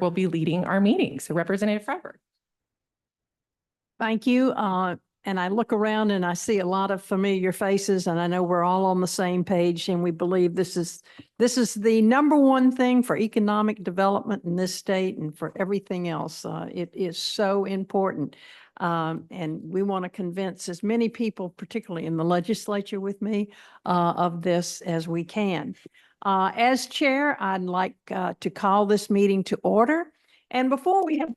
will be leading our meeting. So Representative Freiberg. Thank you. And I look around and I see a lot of familiar faces, and I know we're all on the same page, and we believe this is the number one thing for economic development in this state and for everything else. It is so important. And we want to convince as many people, particularly in the legislature with me, of this as we can. As chair, I'd like to call this meeting to order. And before we have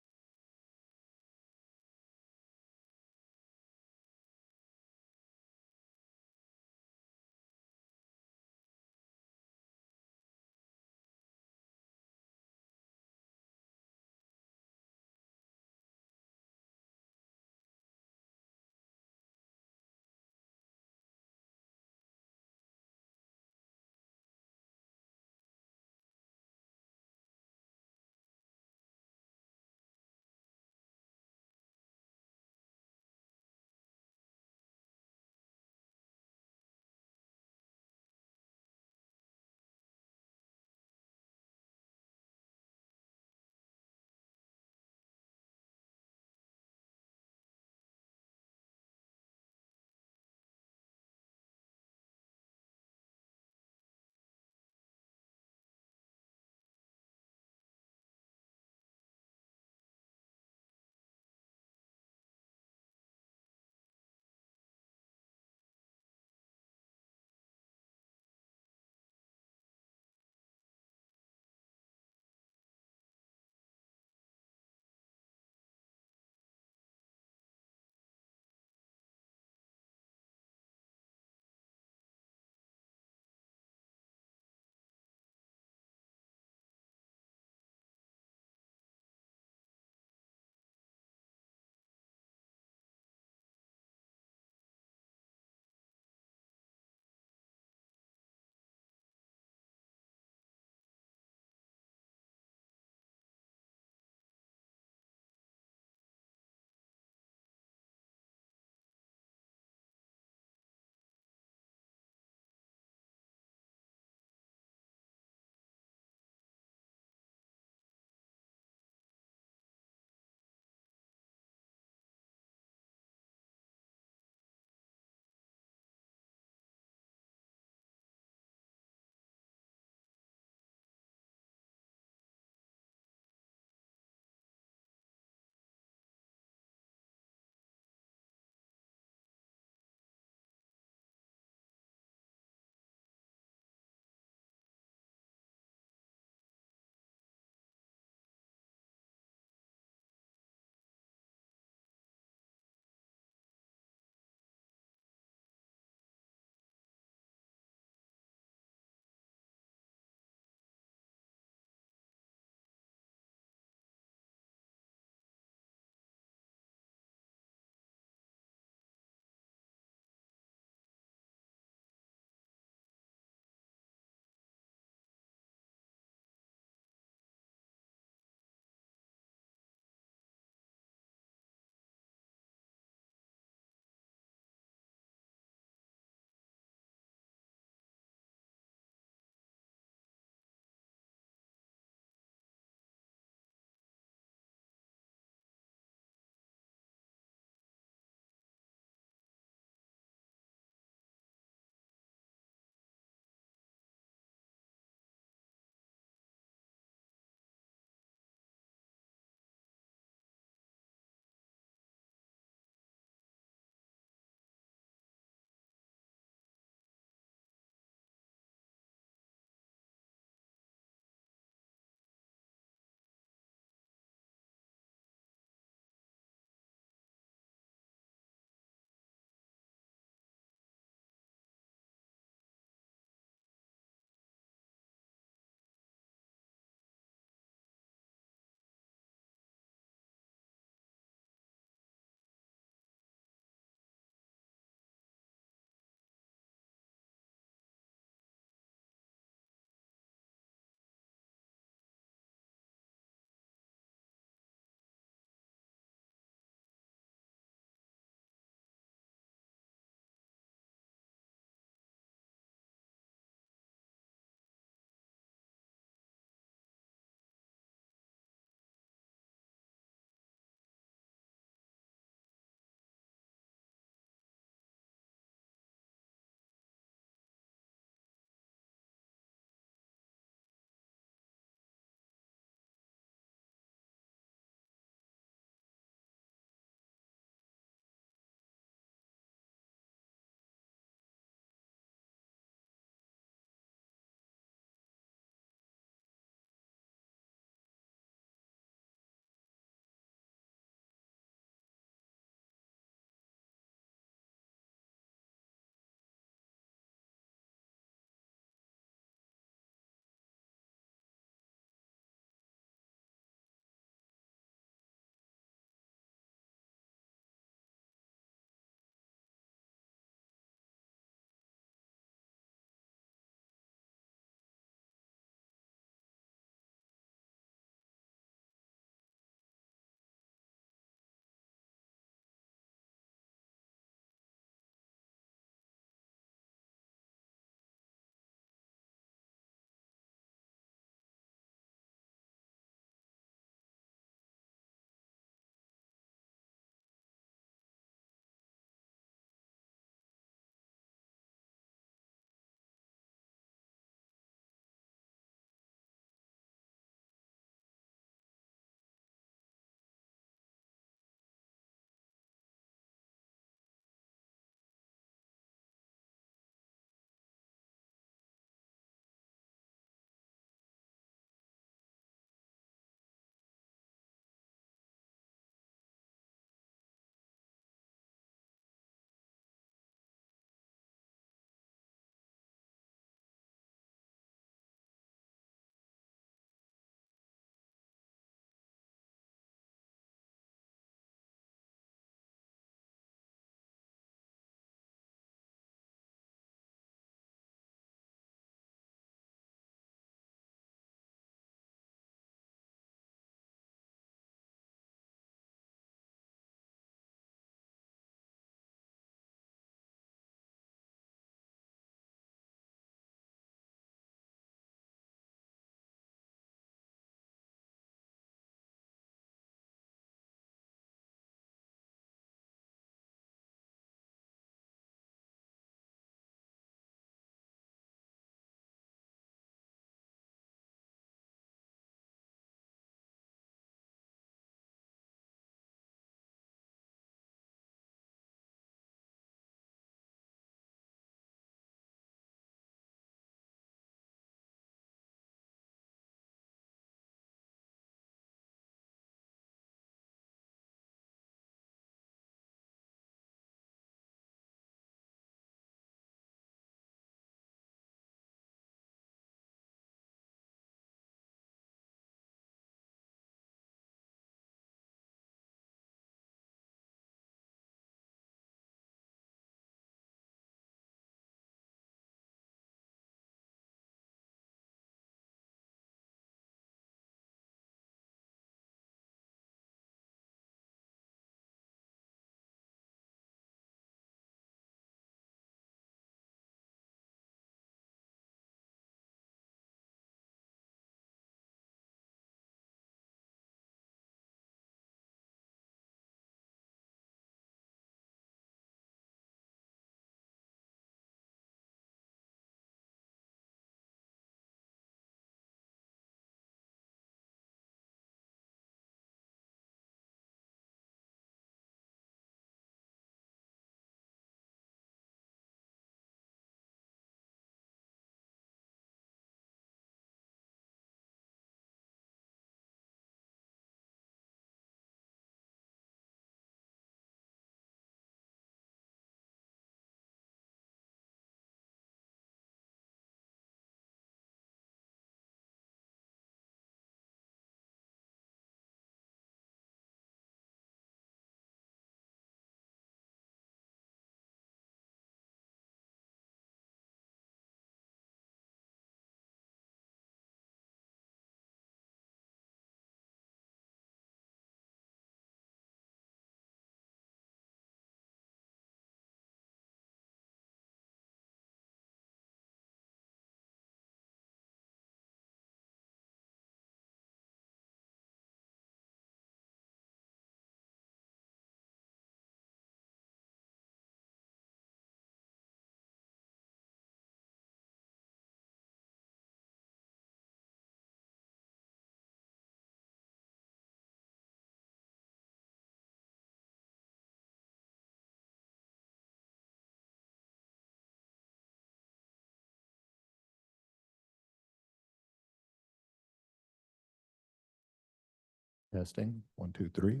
Testing, 1, 2, 3.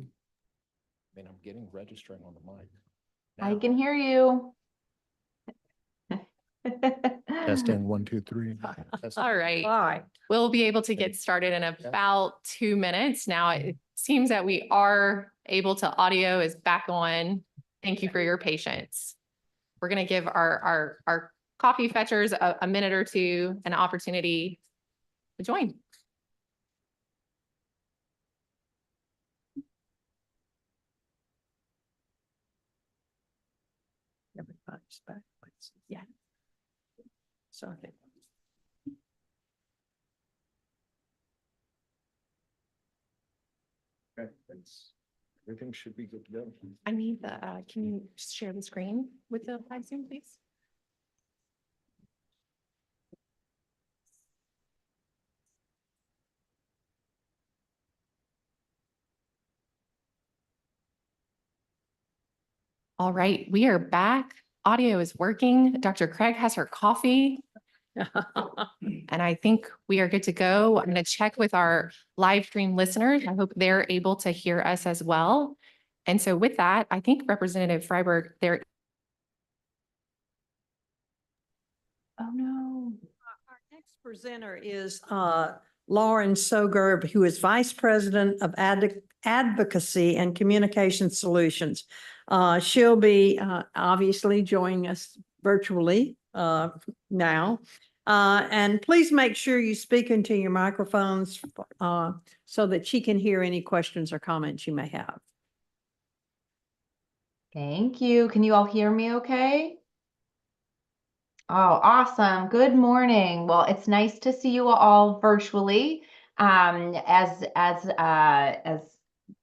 Man, I'm getting registering on the mic. I Now. can hear you. Testing, 1, 2, 3. All right. All right. We'll be able to get started in about 2 minutes. Now, it seems that we are able to, audio is back on. Thank you for your patience. We're going to give our coffee fetchers a minute or two, an opportunity to join. Everybody's back. Yeah. Sorry. Okay, everything should be good to go. I need the, can you share the screen with the live Zoom, please? All right, we are back. Audio is working. Dr. Craig has her coffee, and I think we are good to go. I'm going to check with our live stream listeners. I hope they're able to hear us as well. And so with that, I think Representative Freiberg, there. Oh, no. Our next presenter is Lauren Soger, who is Vice President of Advocacy and Communication Solutions. She'll be obviously joining us virtually now. And please make sure you speak into your microphones so that she can hear any questions or comments you may have. Thank you. Can you all hear me okay? Oh, awesome. Good morning. Well, it's nice to see you all virtually. As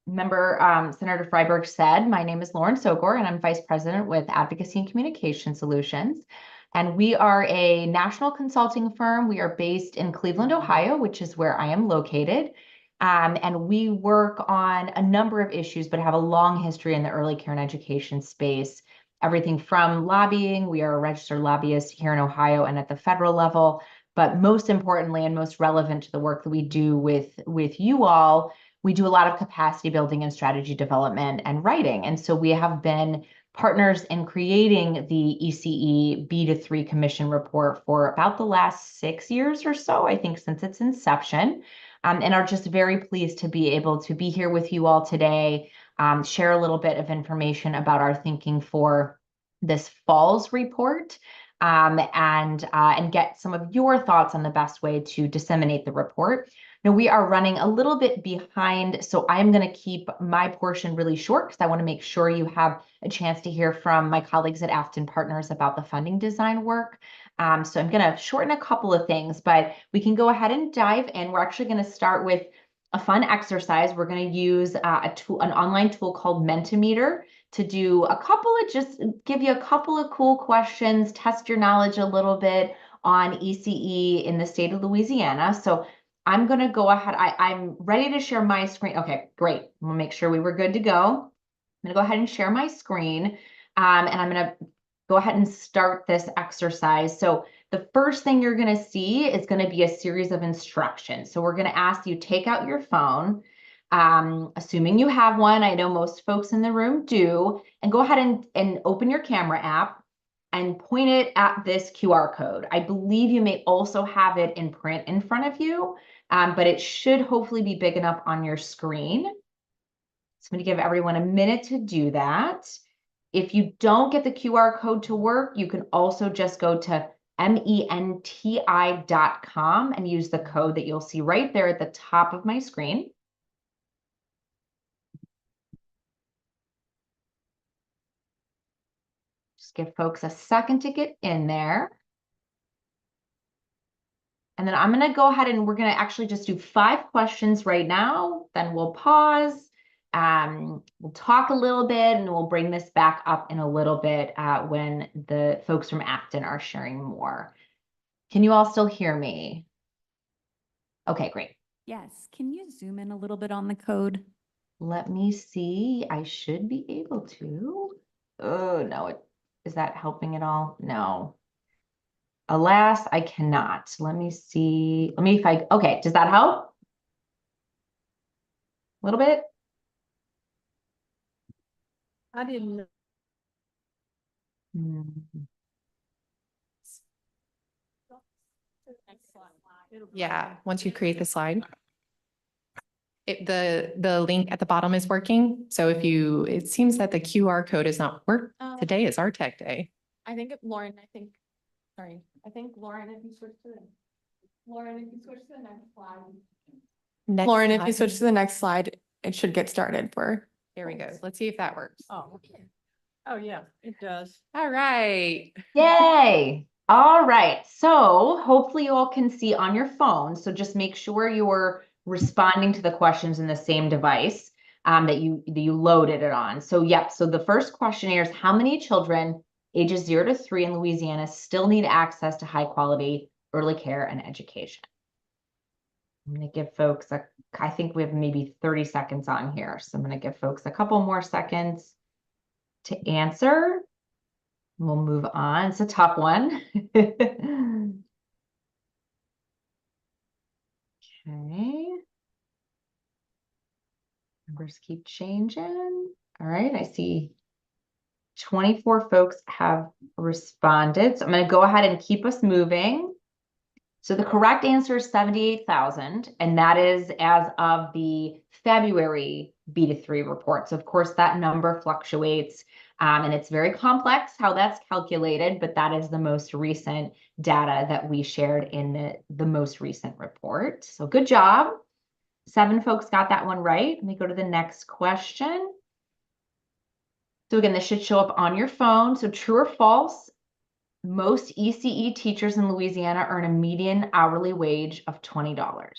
member Senator Freiberg said, my name is Lauren Sogor, and I'm Vice President with Advocacy and Communication Solutions. And we are a national consulting firm. We are based in Cleveland, Ohio, which is where I am located. And we work on a number of issues, but have a long history in the early care and education space. Everything from lobbying, we are a registered lobbyist here in Ohio and at the federal level, but most importantly and most relevant to the work that we do with you all, we do a lot of capacity building and strategy development and writing. And so we have been partners in creating the ECE B2 Commission report for about the last 6 years or so, I think, since its inception, and are just very pleased to be able to be here with you all today, share a little bit of information about our thinking for this fall's report, and get some of your thoughts on the best way to disseminate the report. Now, we are running a little bit behind, so I'm going to keep my portion really short because I want to make sure you have a chance to hear from my colleagues at Afton Partners about the funding design work. So I'm going to shorten a couple of things, but we can go ahead and dive in. We're actually going to start with a fun exercise. We're going to use an online tool called Mentimeter to do just give you a couple of cool questions, test your knowledge a little bit on ECE in the state of Louisiana. So I'm going to go ahead. I'm ready to share my screen. Okay, great. We'll make sure we were good to go. I'm going to go ahead and share my screen, and I'm going to go ahead and start this exercise. So the first thing you're going to see is going to be a series of instructions. So we're going to ask you take out your phone, assuming you have one. I know most folks in the room do, and go ahead and open your camera app and point it at this QR code. I believe you may also have it in print in front of you, but it should hopefully be big enough on your screen. So I'm going to give everyone a minute to do that. If you don't get the QR code to work, you can also just go to menti.com and use the code that you'll see right there at the top of my screen. Just give folks a second to get in there. And then I'm going to go ahead and we're going to actually just do 5 questions right now. Then we'll pause. We'll talk a little bit and we'll bring this back up in a little bit when the folks from Afton are sharing more. Can you all still hear me? Okay, great. Yes. Can you zoom in a little bit on the code? Let me see. I should be able to. Oh, no. Is that helping at all? No. Alas, I cannot. Let me see. Okay, does that help? A little bit? I didn't know. Hmm. Yeah, once you create the slide. The link at the bottom is working. So if you, it seems that the QR code is not work. Today is our tech day. I think Lauren, I think Lauren, if you switch to the next slide. Next Lauren, if slide. you switch to the next slide, it should get started for. There we go. Let's see if that works. Oh, oh, yeah, it does. All right. Yay. All right. So hopefully you all can see on your phone. So just make sure you're responding to the questions in the same device that you loaded it on. So yep. So the first question here is, how many children ages 0 to 3 in Louisiana still need access to high quality early care and education? I'm going to give folks I think we have maybe 30 seconds on here. So I'm going to give folks a couple more seconds to answer. We'll move on. It's a tough one. Okay. Numbers keep changing. All right. I see 24 folks have responded. So I'm going to go ahead and keep us moving. So the correct answer is 78,000, and that is as of the February B2 report. So of course that number fluctuates, and it's very complex how that's calculated, but that is the most recent data that we shared in the most recent report. So good job. 7 folks got that one right. Let me go to the next question. So again, this should show up on your phone. So true or false? Most ECE teachers in Louisiana earn a median hourly wage of $20.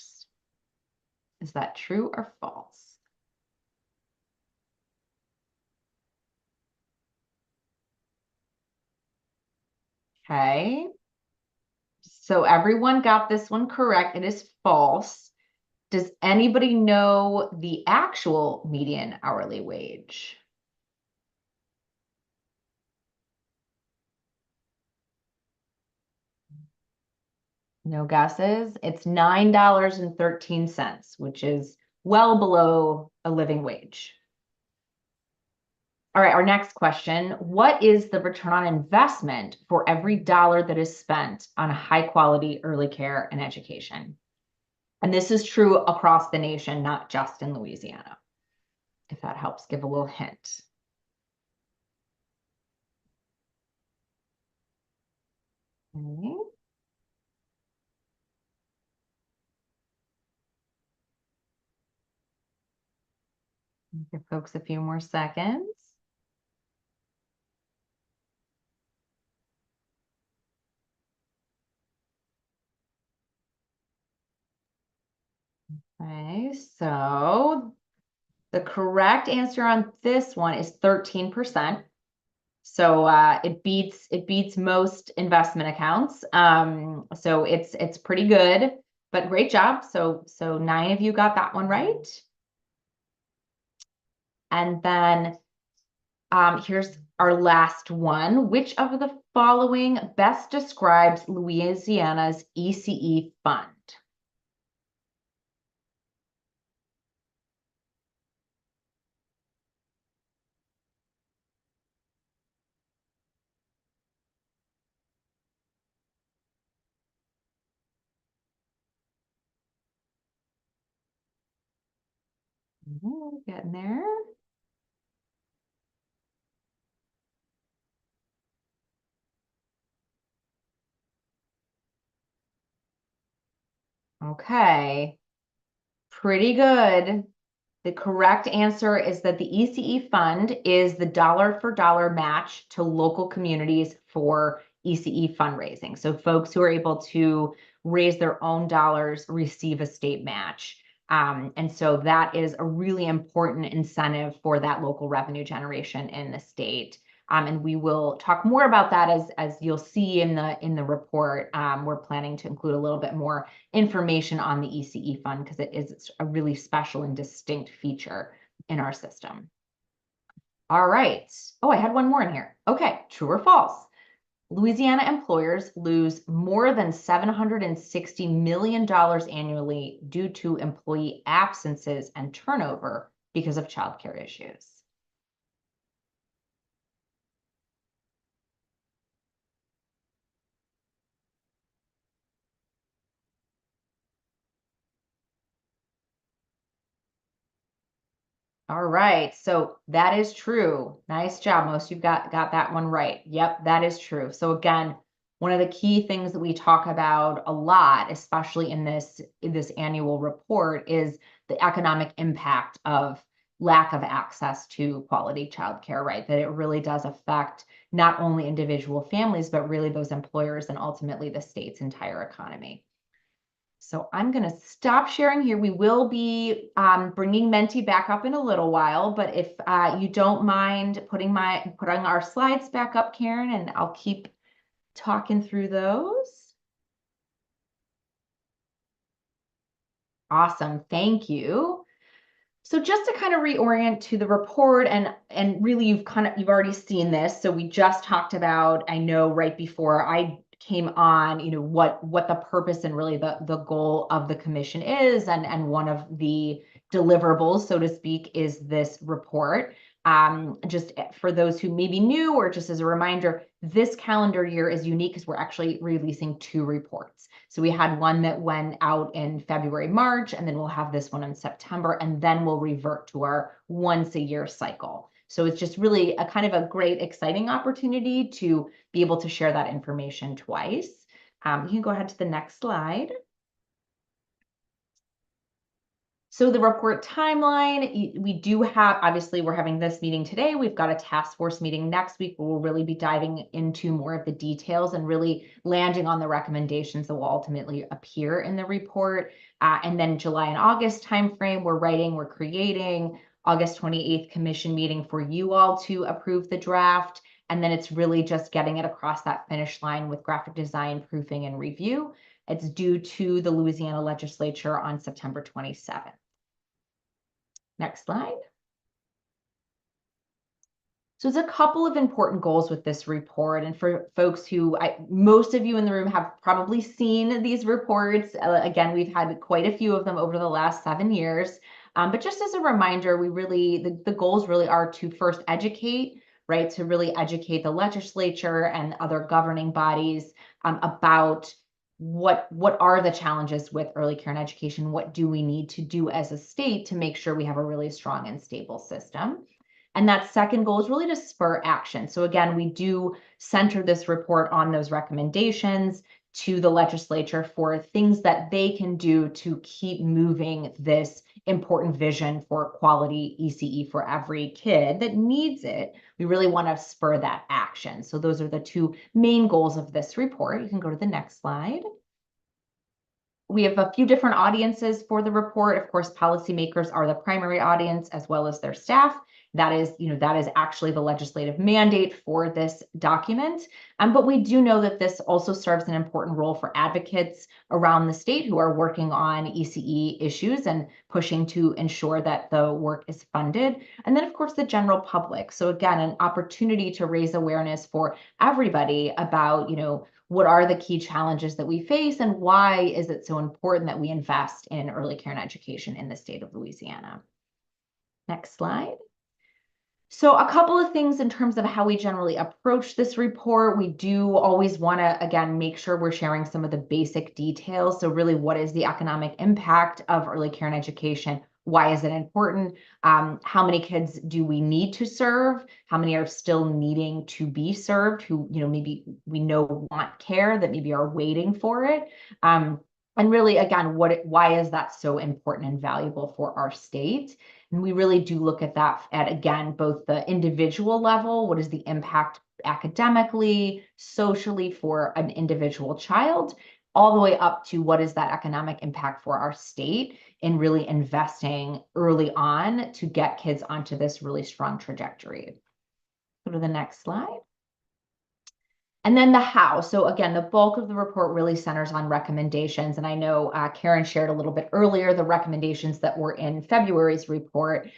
Is that true or false? Okay. So everyone got this one correct. It is false. Does anybody know the actual median hourly wage? No guesses? It's $9.13, which is well below a living wage. All right, our next question. What is the return on investment for every dollar that is spent on high quality early care and education? And this is true across the nation, not just in Louisiana, if that helps give a little hint. Okay. Give folks a few more seconds. Okay, so the correct answer on this one is 13%. So it beats most investment accounts. So it's pretty good, but great job. So 9 of you got that one right. And then here's our last one. Which of the following best describes Louisiana's ECE fund? Getting there. Okay, pretty good. The correct answer is that the ECE fund is the dollar for dollar match to local communities for ECE fundraising. So folks who are able to raise their own dollars receive a state match. And so that is a really important incentive for that local revenue generation in the state. And we will talk more about that as you'll see in the report. We're planning to include a little bit more information on the ECE fund because it is a really special and distinct feature in our system. All right. Oh, I had one more in here. Okay, true or false? Louisiana employers lose more than $760 million annually due to employee absences and turnover because of childcare issues. All right, so that is true. Nice job. Most of you've got that one right. Yep, that is true. So again, one of the key things that we talk about a lot, especially in this annual report, is the economic impact of lack of access to quality childcare, right? That it really does affect not only individual families, but really those employers and ultimately the state's entire economy. So I'm going to stop sharing here. We will be bringing Menti back up in a little while, but if you don't mind putting our slides back up, Karen, and I'll keep talking through those. Awesome, thank you. So just to kind of reorient to the report, and really you've already seen this. So we just talked about, I know right before I came on, what the purpose and really the goal of the commission is, and one of the deliverables, so to speak, is this report. Just for those who may be new, or just as a reminder, this calendar year is unique because we're actually releasing 2 reports. So we had one that went out in February, March, and then we'll have this one in September, and then we'll revert to our once a year cycle. So it's just really a kind of a great, exciting opportunity to be able to share that information twice. You can go ahead to the next slide. So the report timeline, we do have, obviously we're having this meeting today. We've got a task force meeting next week where we'll really be diving into more of the details and really landing on the recommendations that will ultimately appear in the report. And then July and August timeframe, we're creating. August 28th commission meeting for you all to approve the draft. And then it's really just getting it across that finish line with graphic design, proofing, and review. It's due to the Louisiana legislature on September 27th. Next slide. So there's a couple of important goals with this report. And for folks who, most of you in the room have probably seen these reports. Again, we've had quite a few of them over the last 7 years. But just as a reminder, the goals really are to first educate, right? To really educate the legislature and other governing bodies about what are the challenges with early care and education? What do we need to do as a state to make sure we have a really strong and stable system? And that second goal is really to spur action. So again, we do center this report on those recommendations to the legislature for things that they can do to keep moving this important vision for quality ECE for every kid that needs it. We really want to spur that action. So those are the 2 main goals of this report. You can go to the next slide. We have a few different audiences for the report. Of course, policymakers are the primary audience as well as their staff. That is actually the legislative mandate for this document. But we do know that this also serves an important role for advocates around the state who are working on ECE issues and pushing to ensure that the work is funded. And then, of course, the general public. So again, an opportunity to raise awareness for everybody about, what are the key challenges that we face and why is it so important that we invest in early care and education in the state of Louisiana. Next slide. So a couple of things in terms of how we generally approach this report. We do always want to, again, make sure we're sharing some of the basic details. So really, what is the economic impact of early care and education? Why is it important? How many kids do we need to serve? How many are still needing to be served who, maybe we know want care that maybe are waiting for it? And really, again, why is that so important and valuable for our state? And we really do look at that at, again, both the individual level, what is the impact academically, socially for an individual child, all the way up to what is that economic impact for our state in really investing early on to get kids onto this really strong trajectory. Go to the next slide. And then the how. So again, the bulk of the report really centers on recommendations. And I know Karen shared a little bit earlier the recommendations that were in February's report.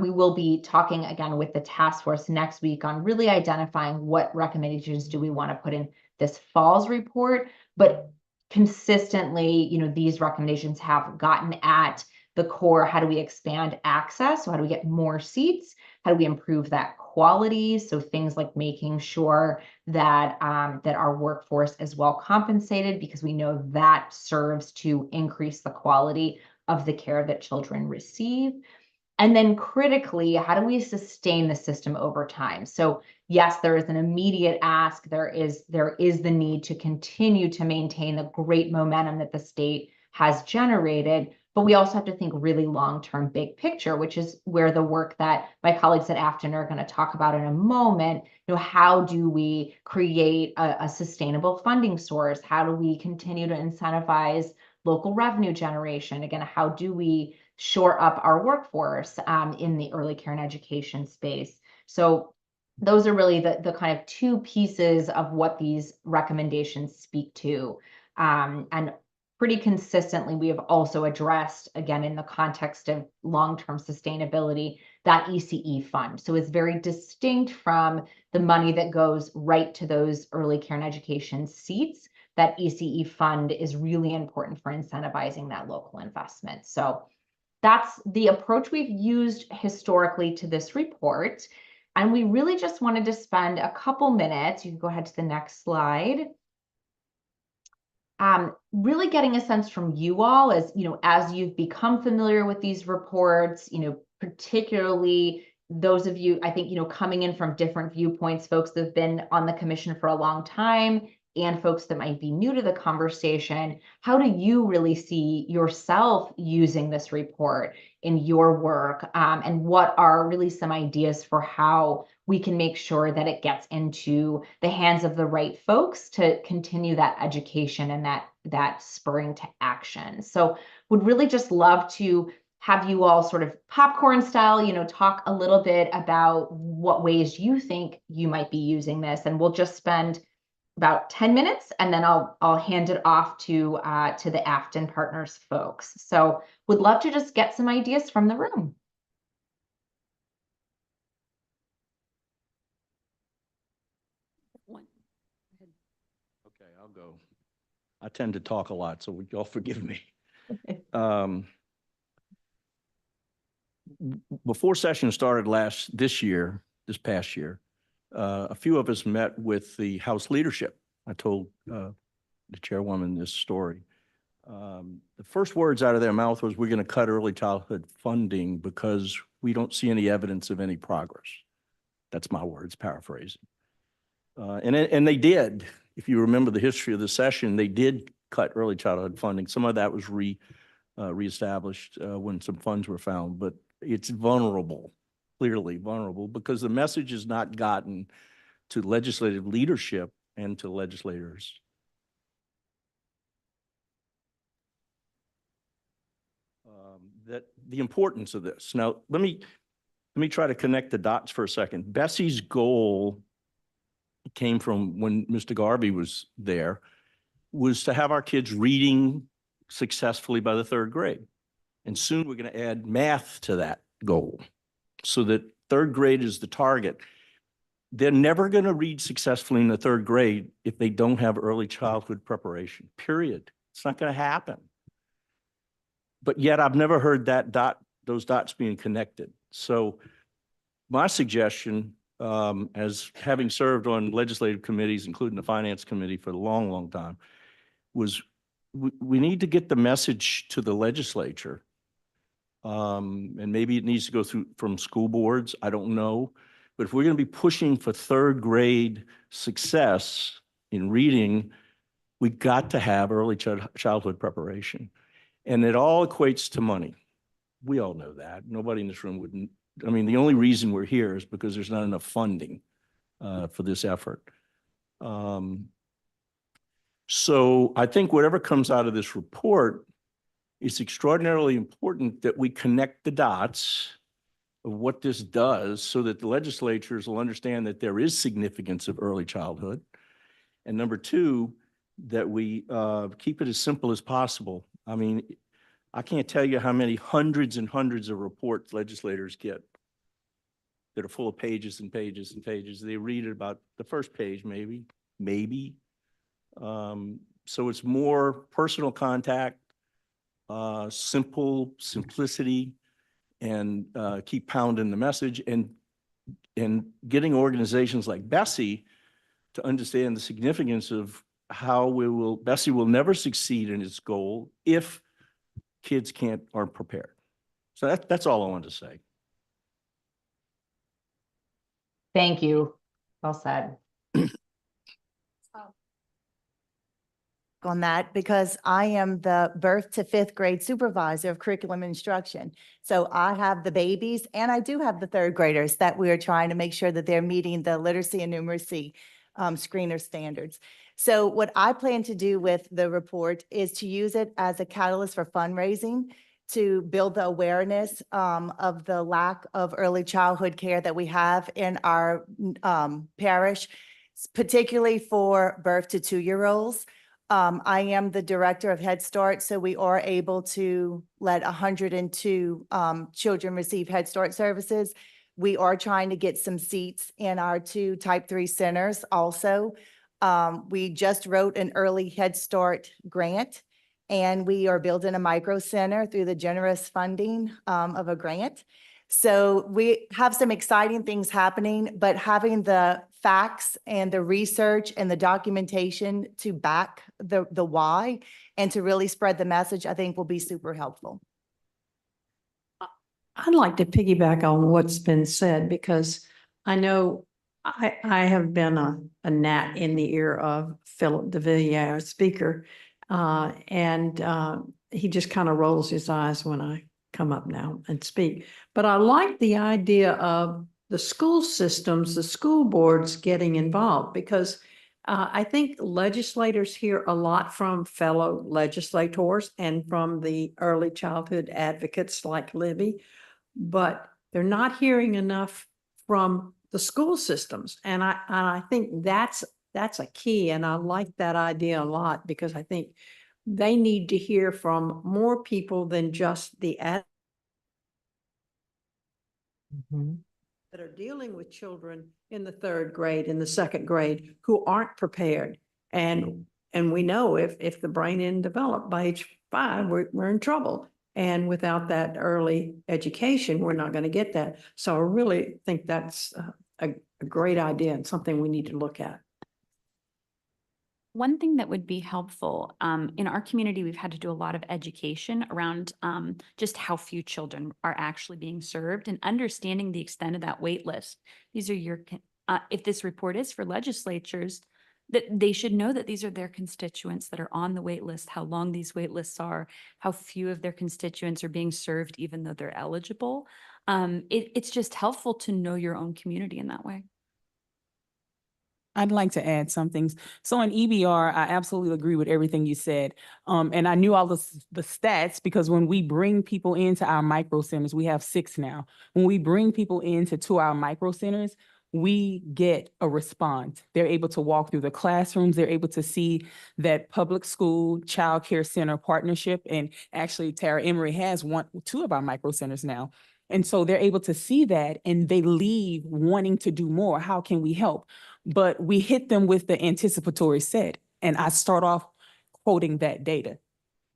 We will be talking again with the task force next week on really identifying what recommendations do we want to put in this fall's report, but consistently, these recommendations have gotten at the core. How do we expand access? So how do we get more seats? How do we improve that quality? So things like making sure that that our workforce is well compensated, because we know that serves to increase the quality of the care that children receive. And then critically, how do we sustain the system over time? So yes, there is an immediate ask. There is the need to continue to maintain the great momentum that the state has generated, but we also have to think really long-term, big picture, which is where the work that my colleagues at Afton are going to talk about in a moment. How do we create a sustainable funding source? How do we continue to incentivize local revenue generation? Again, how do we shore up our workforce in the early care and education space? So those are really the kind of two pieces of what these recommendations speak to. And pretty consistently, we have also addressed, again, in the context of long-term sustainability, that ECE fund. So it's very distinct from the money that goes right to those early care and education seats. That ECE fund is really important for incentivizing that local investment. So that's the approach we've used historically to this report. And we really just wanted to spend a couple minutes, you can go ahead to the next slide, really getting a sense from you all as you've become familiar with these reports, particularly those of you, I think, coming in from different viewpoints, folks that have been on the commission for a long time, and folks that might be new to the conversation. How do you really see yourself using this report in your work? And what are really some ideas for how we can make sure that it gets into the hands of the right folks to continue that education and that spurring to action? So would really just love to have you all sort of popcorn style, talk a little bit about what ways you think you might be using this. And we'll just spend about 10 minutes, and then I'll hand it off to the Afton Partners folks. So would love to just get some ideas from the room. Okay, I'll go. I tend to talk a lot, so y'all forgive me. Before session started this past year, a few of us met with the House leadership. I told the chairwoman this story. The first words out of their mouth was, we're going to cut early childhood funding because we don't see any evidence of any progress. That's my words, paraphrasing. And they did. If you remember the history of the session, they did cut early childhood funding. Some of that was reestablished when some funds were found, but it's vulnerable, clearly vulnerable, because the message has not gotten to legislative leadership and to legislators. That the importance of this. Now, let me try to connect the dots for a second. Bessie's goal came from when Mr. Garvey was there, was to have our kids reading successfully by the third grade. And soon we're going to add math to that goal so that third grade is the target. They're never going to read successfully in the third grade if they don't have early childhood preparation, period. It's not going to happen. But yet I've never heard those dots being connected. So my suggestion, as having served on legislative committees, including the finance committee for a long, long time, was we need to get the message to the legislature. And maybe it needs to go from school boards, I don't know. But if we're going to be pushing for third grade success in reading, we got to have early childhood preparation. And it all equates to money. We all know that. Nobody in this room wouldn't. I mean, the only reason we're here is because there's not enough funding for this effort. So I think whatever comes out of this report, it's extraordinarily important that we connect the dots of what this does so that the legislatures will understand that there is significance of early childhood. And number two, that we keep it as simple as possible. I mean, I can't tell you how many hundreds and hundreds of reports legislators get that are full of pages and pages and pages. They read about the first page, maybe. So it's more personal contact, simplicity, and keep pounding the message, and getting organizations like Bessie to understand the significance of how Bessie will never succeed in its goal if kids aren't prepared. So that's all I wanted to say. Thank you. Well said. On that because I am the birth to fifth grade supervisor of curriculum instruction. So I have the babies and I do have the third graders that we are trying to make sure that they're meeting the literacy and numeracy screener standards. So what I plan to do with the report is to use it as a catalyst for fundraising to build the awareness of the lack of early childhood care that we have in our parish, particularly for birth to 2-year-olds. I am the director of Head Start, so we are able to let 102 children receive Head Start services. We are trying to get some seats in our 2 Type 3 centers also. We just wrote an early Head Start grant, and we are building a micro center through the generous funding of a grant. So we have some exciting things happening, but having the facts and the research and the documentation to back the why and to really spread the message, I think will be super helpful. I'd like to piggyback on what's been said because I know I have been a gnat in the ear of Philip DeVilliers, our speaker. He just kind of rolls his eyes when I come up now and speak. But I like the idea of the school systems, the school boards getting involved because I think legislators hear a lot from fellow legislators and from the early childhood advocates like Libby, but they're not hearing enough from the school systems. And I think that's a key. And I like that idea a lot because I think they need to hear from more people than just the that are dealing with children in the 3rd grade, in the 2nd grade, who aren't prepared. And we know if the brain isn't developed by age 5, we're in trouble. And without that early education, we're not going to get that. So I really think that's a great idea and something we need to look at. One thing that would be helpful, in our community, we've had to do a lot of education around just how few children are actually being served and understanding the extent of that wait list. These are if this report is for legislatures, that they should know that these are their constituents that are on the wait list, how long these wait lists are, how few of their constituents are being served, even though they're eligible. It's just helpful to know your own community in that way. I'd like to add some things. So in EBR, I absolutely agree with everything you said. And I knew all the stats because when we bring people into our micro centers, we have 6 now. When we bring people into our micro centers, we get a response. They're able to walk through the classrooms. They're able to see that public school child care center partnership. And actually, Tara Emory has 2 of our micro centers now. And so they're able to see that and they leave wanting to do more. How can we help? But we hit them with the anticipatory set. And I start off quoting that data.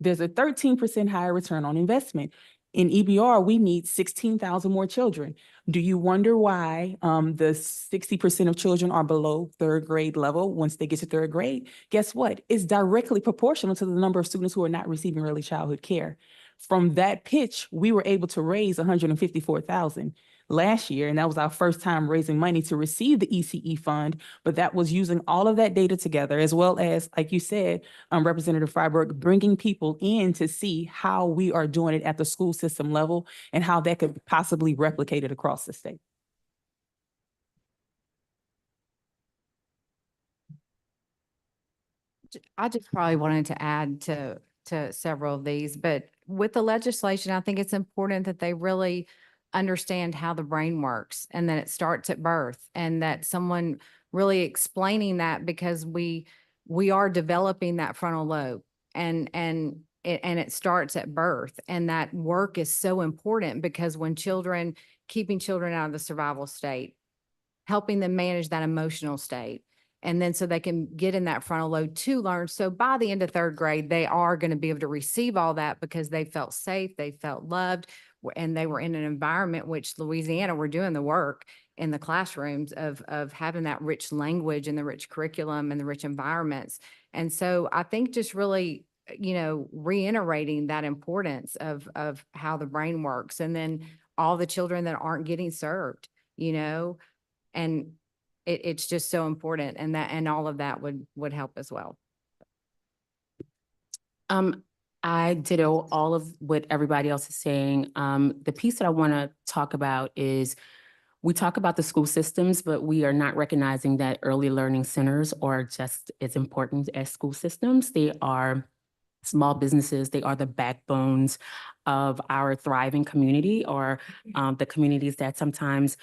There's a 13% higher return on investment. In EBR, we need 16,000 more children. Do you wonder why the 60% of children are below 3rd grade level once they get to 3rd grade? Guess what? It's directly proportional to the number of students who are not receiving early childhood care. From that pitch, we were able to raise $154,000 last year, and that was our first time raising money to receive the ECE fund, but that was using all of that data together, as well as, like you said, Representative Freiberg, bringing people in to see how we are doing it at the school system level and how that could possibly replicate it across the state. I just probably wanted to add to several of these, but with the legislation, I think it's important that they really understand how the brain works and that it starts at birth and that someone really explaining that because we are developing that frontal lobe and and it starts at birth. And that work is so important because when keeping children out of the survival state, helping them manage that emotional state. And then so they can get in that frontal lobe to learn. So by the end of third grade, they are going to be able to receive all that because they felt safe, they felt loved, and they were in an environment which Louisiana, we're doing the work in the classrooms of having that rich language and the rich curriculum and the rich environments. And so I think just really, reiterating that importance of how the brain works, and then all the children that aren't getting served, and it's just so important, and all of that would help as well. I ditto all of what everybody else is saying. The piece that I want to talk about is we talk about the school systems, but we are not recognizing that early learning centers are just as important as school systems. They are small businesses. They are the backbones of our thriving community, or the communities that sometimes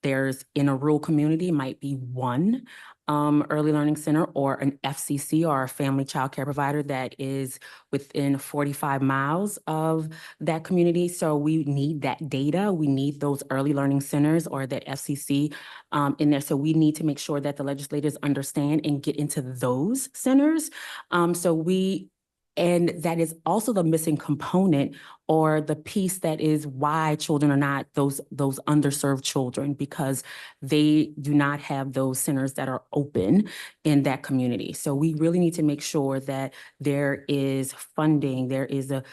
there's in a rural community might be one early learning center or an FCC or a family child care provider that is within 45 miles of that community. So we need that data. We need those early learning centers or that FCC in there. So we need to make sure that the legislators understand and get into those centers. And that is also the missing component or the piece that is why children are not those underserved children, because they do not have those centers that are open in that community. So we really need to make sure that there is funding, there is a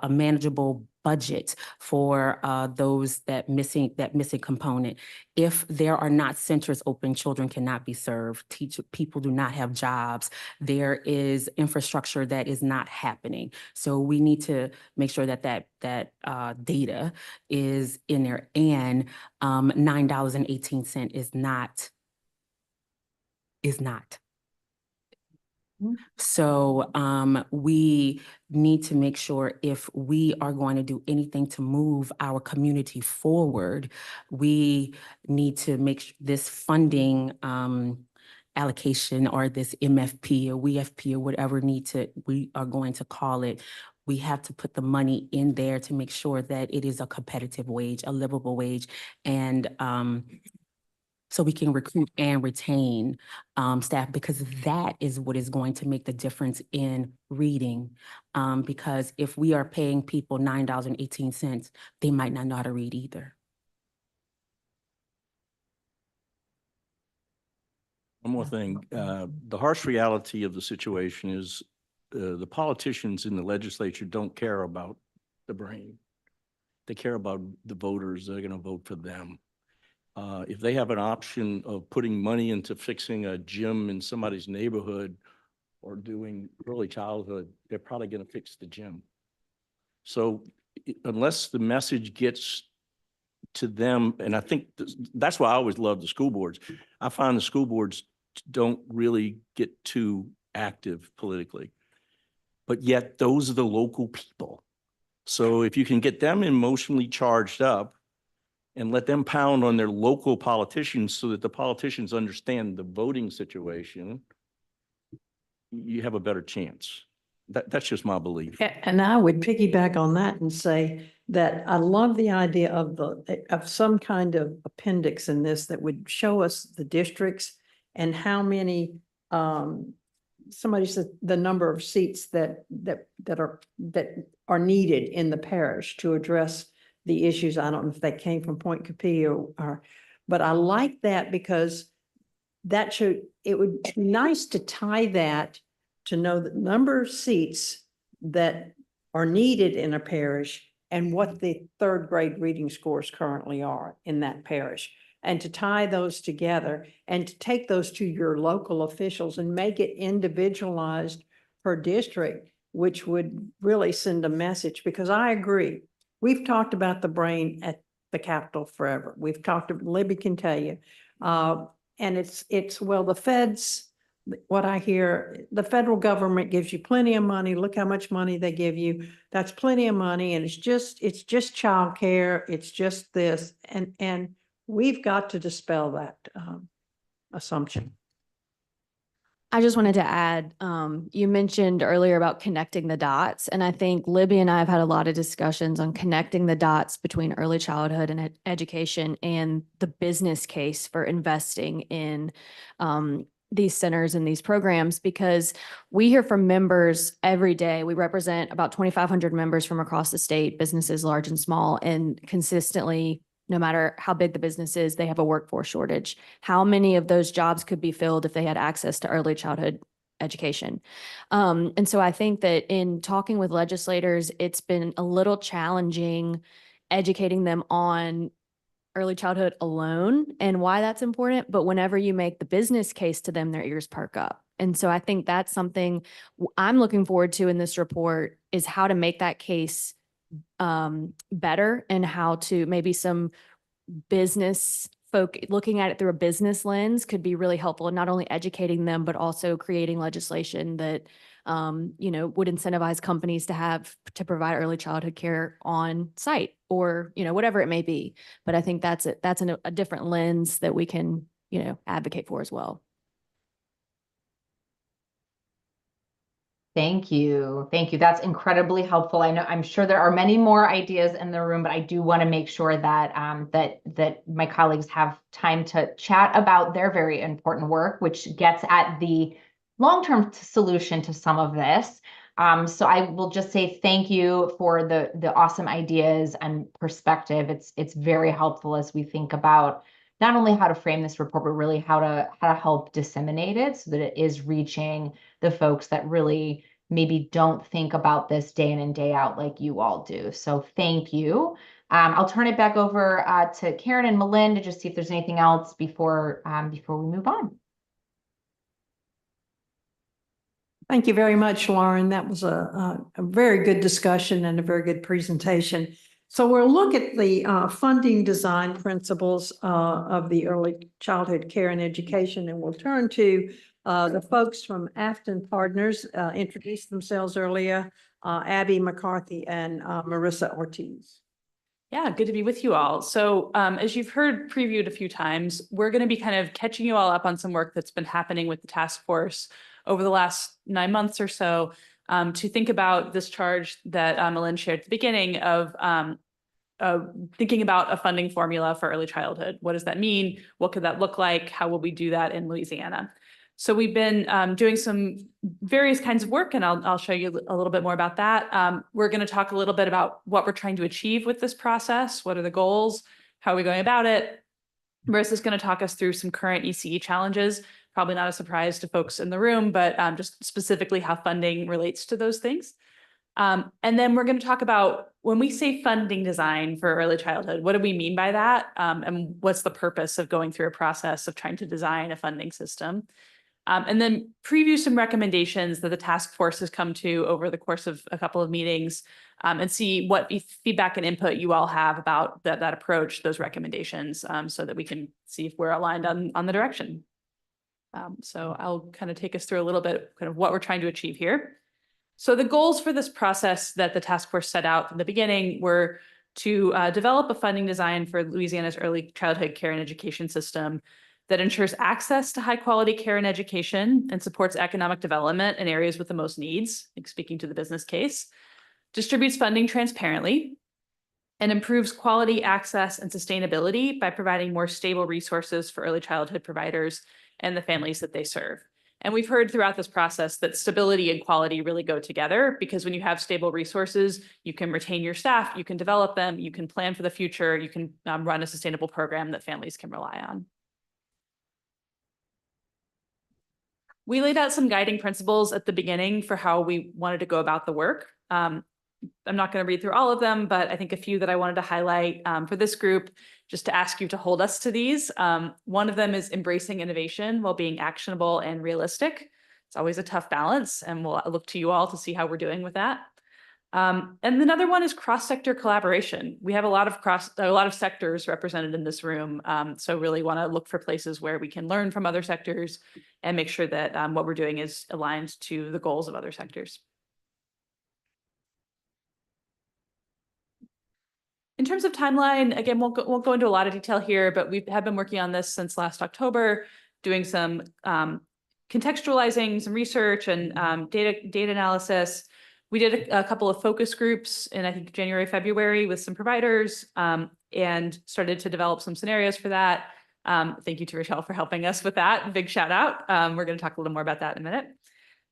manageable budget for that missing component. If there are not centers open, children cannot be served. People do not have jobs. There is infrastructure that is not happening. So we need to make sure that data is in there, and $9.18 is not. So we need to make sure if we are going to do anything to move our community forward, we need to make this funding allocation or this MFP or WFP or whatever we are going to call it. We have to put the money in there to make sure that it is a competitive wage, a livable wage, and so we can recruit and retain staff, because that is what is going to make the difference in reading. Because if we are paying people $9.18, they might not know how to read either. One more thing, the harsh reality of the situation is the politicians in the legislature don't care about the brain. They care about the voters that are going to vote for them. If they have an option of putting money into fixing a gym in somebody's neighborhood or doing early childhood, they're probably going to fix the gym. So unless the message gets to them, and I think that's why I always love the school boards. I find the school boards don't really get too active politically, but yet those are the local people. So if you can get them emotionally charged up and let them pound on their local politicians so that the politicians understand the voting situation, you have a better chance. That's just my belief. And I would piggyback on that and say that I love the idea of some kind of appendix in this that would show us the districts and how many, somebody said the number of seats that are needed in the parish to address the issues. I don't know if that came from Point Capee but I like that because it would be nice to tie that to know the number of seats that are needed in a parish and what the third grade reading scores currently are in that parish. And to tie those together and to take those to your local officials and make it individualized per district, which would really send a message, because I agree. We've talked about the brain at the Capitol forever. We've talked, Libby can tell you. And well, the feds, what I hear, the federal government gives you plenty of money. Look how much money they give you. That's plenty of money. And it's just childcare. It's just this. And we've got to dispel that assumption. I just wanted to add, you mentioned earlier about connecting the dots, and I think Libby and I have had a lot of discussions on connecting the dots between early childhood and education and the business case for investing in these centers and these programs, because we hear from members every day. We represent about 2,500 members from across the state, businesses large and small, and consistently, no matter how big the business is, they have a workforce shortage. How many of those jobs could be filled if they had access to early childhood education? And so I think that in talking with legislators, it's been a little challenging educating them on early childhood alone and why that's important. But whenever you make the business case to them, their ears perk up. And so I think that's something I'm looking forward to in this report, is how to make that case better, and how to maybe some business folk looking at it through a business lens could be really helpful in not only educating them, but also creating legislation that, would incentivize companies to provide early childhood care on site, or, whatever it may be. But I think that's a different lens that we can, advocate for as well. Thank you. Thank you. That's incredibly helpful. I'm sure there are many more ideas in the room, but I do want to make sure that that my colleagues have time to chat about their very important work, which gets at the long-term solution to some of this. So I will just say thank you for the awesome ideas and perspective. It's very helpful as we think about not only how to frame this report, but really how to help disseminate it so that it is reaching the folks that really maybe don't think about this day in and day out like you all do. So thank you. I'll turn it back over to Karen and Melinda to just see if there's anything else before we move on. Thank you very much, Lauren. That was a very good discussion and a very good presentation. So we'll look at the funding design principles of the early childhood care and education, and we'll turn to the folks from Afton Partners, introduced themselves earlier, Abby McCarthy and Marissa Ortiz. Yeah, good to be with you all. So as you've heard previewed a few times, we're going to be kind of catching you all up on some work that's been happening with the task force over the last 9 months or so, to think about this charge that Melinda shared at the beginning of thinking about a funding formula for early childhood. What does that mean? What could that look like? How will we do that in Louisiana? So we've been doing some various kinds of work, and I'll show you a little bit more about that. We're going to talk a little bit about what we're trying to achieve with this process. What are the goals? How are we going about it? Marissa's going to talk us through some current ECE challenges. Probably not a surprise to folks in the room, but just specifically how funding relates to those things. And then we're going to talk about, when we say funding design for early childhood, what do we mean by that? And what's the purpose of going through a process of trying to design a funding system? And then preview some recommendations that the task force has come to over the course of a couple of meetings, and see what feedback and input you all have about that approach, those recommendations, so that we can see if we're aligned on the direction. So I'll kind of take us through a little bit kind of what we're trying to achieve here. So the goals for this process that the task force set out from the beginning were to develop a funding design for Louisiana's early childhood care and education system that ensures access to high quality care and education and supports economic development in areas with the most needs, like speaking to the business case, distributes funding transparently, and improves quality, access, and sustainability by providing more stable resources for early childhood providers and the families that they serve. And we've heard throughout this process that stability and quality really go together, because when you have stable resources, you can retain your staff, you can develop them, you can plan for the future, you can run a sustainable program that families can rely on. We laid out some guiding principles at the beginning for how we wanted to go about the work. I'm not going to read through all of them, but I think a few that I wanted to highlight for this group, just to ask you to hold us to these. One of them is embracing innovation while being actionable and realistic. It's always a tough balance, and we'll look to you all to see how we're doing with that. And another one is cross-sector collaboration. We have a lot of sectors represented in this room, so really want to look for places where we can learn from other sectors and make sure that what we're doing is aligned to the goals of other sectors. In terms of timeline, again, won't go into a lot of detail here, but we have been working on this since last October, doing some contextualizing some research and data analysis. We did a couple of focus groups in, I think, January, February with some providers, and started to develop some scenarios for that. Thank you to Rochelle for helping us with that. Big shout out. We're going to talk a little more about that in a minute.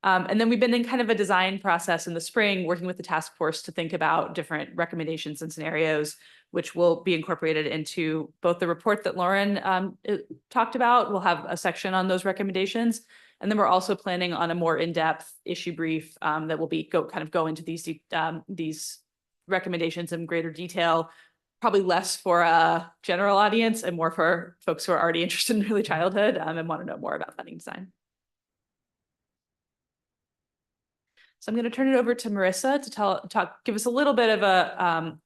And then we've been in kind of a design process in the spring, working with the task force to think about different recommendations and scenarios, which will be incorporated into both the report that Lauren talked about. We'll have a section on those recommendations. And then we're also planning on a more in-depth issue brief that will be go into these recommendations in greater detail, probably less for a general audience and more for folks who are already interested in early childhood and want to know more about funding design. So I'm going to turn it over to Marissa to give us a little bit of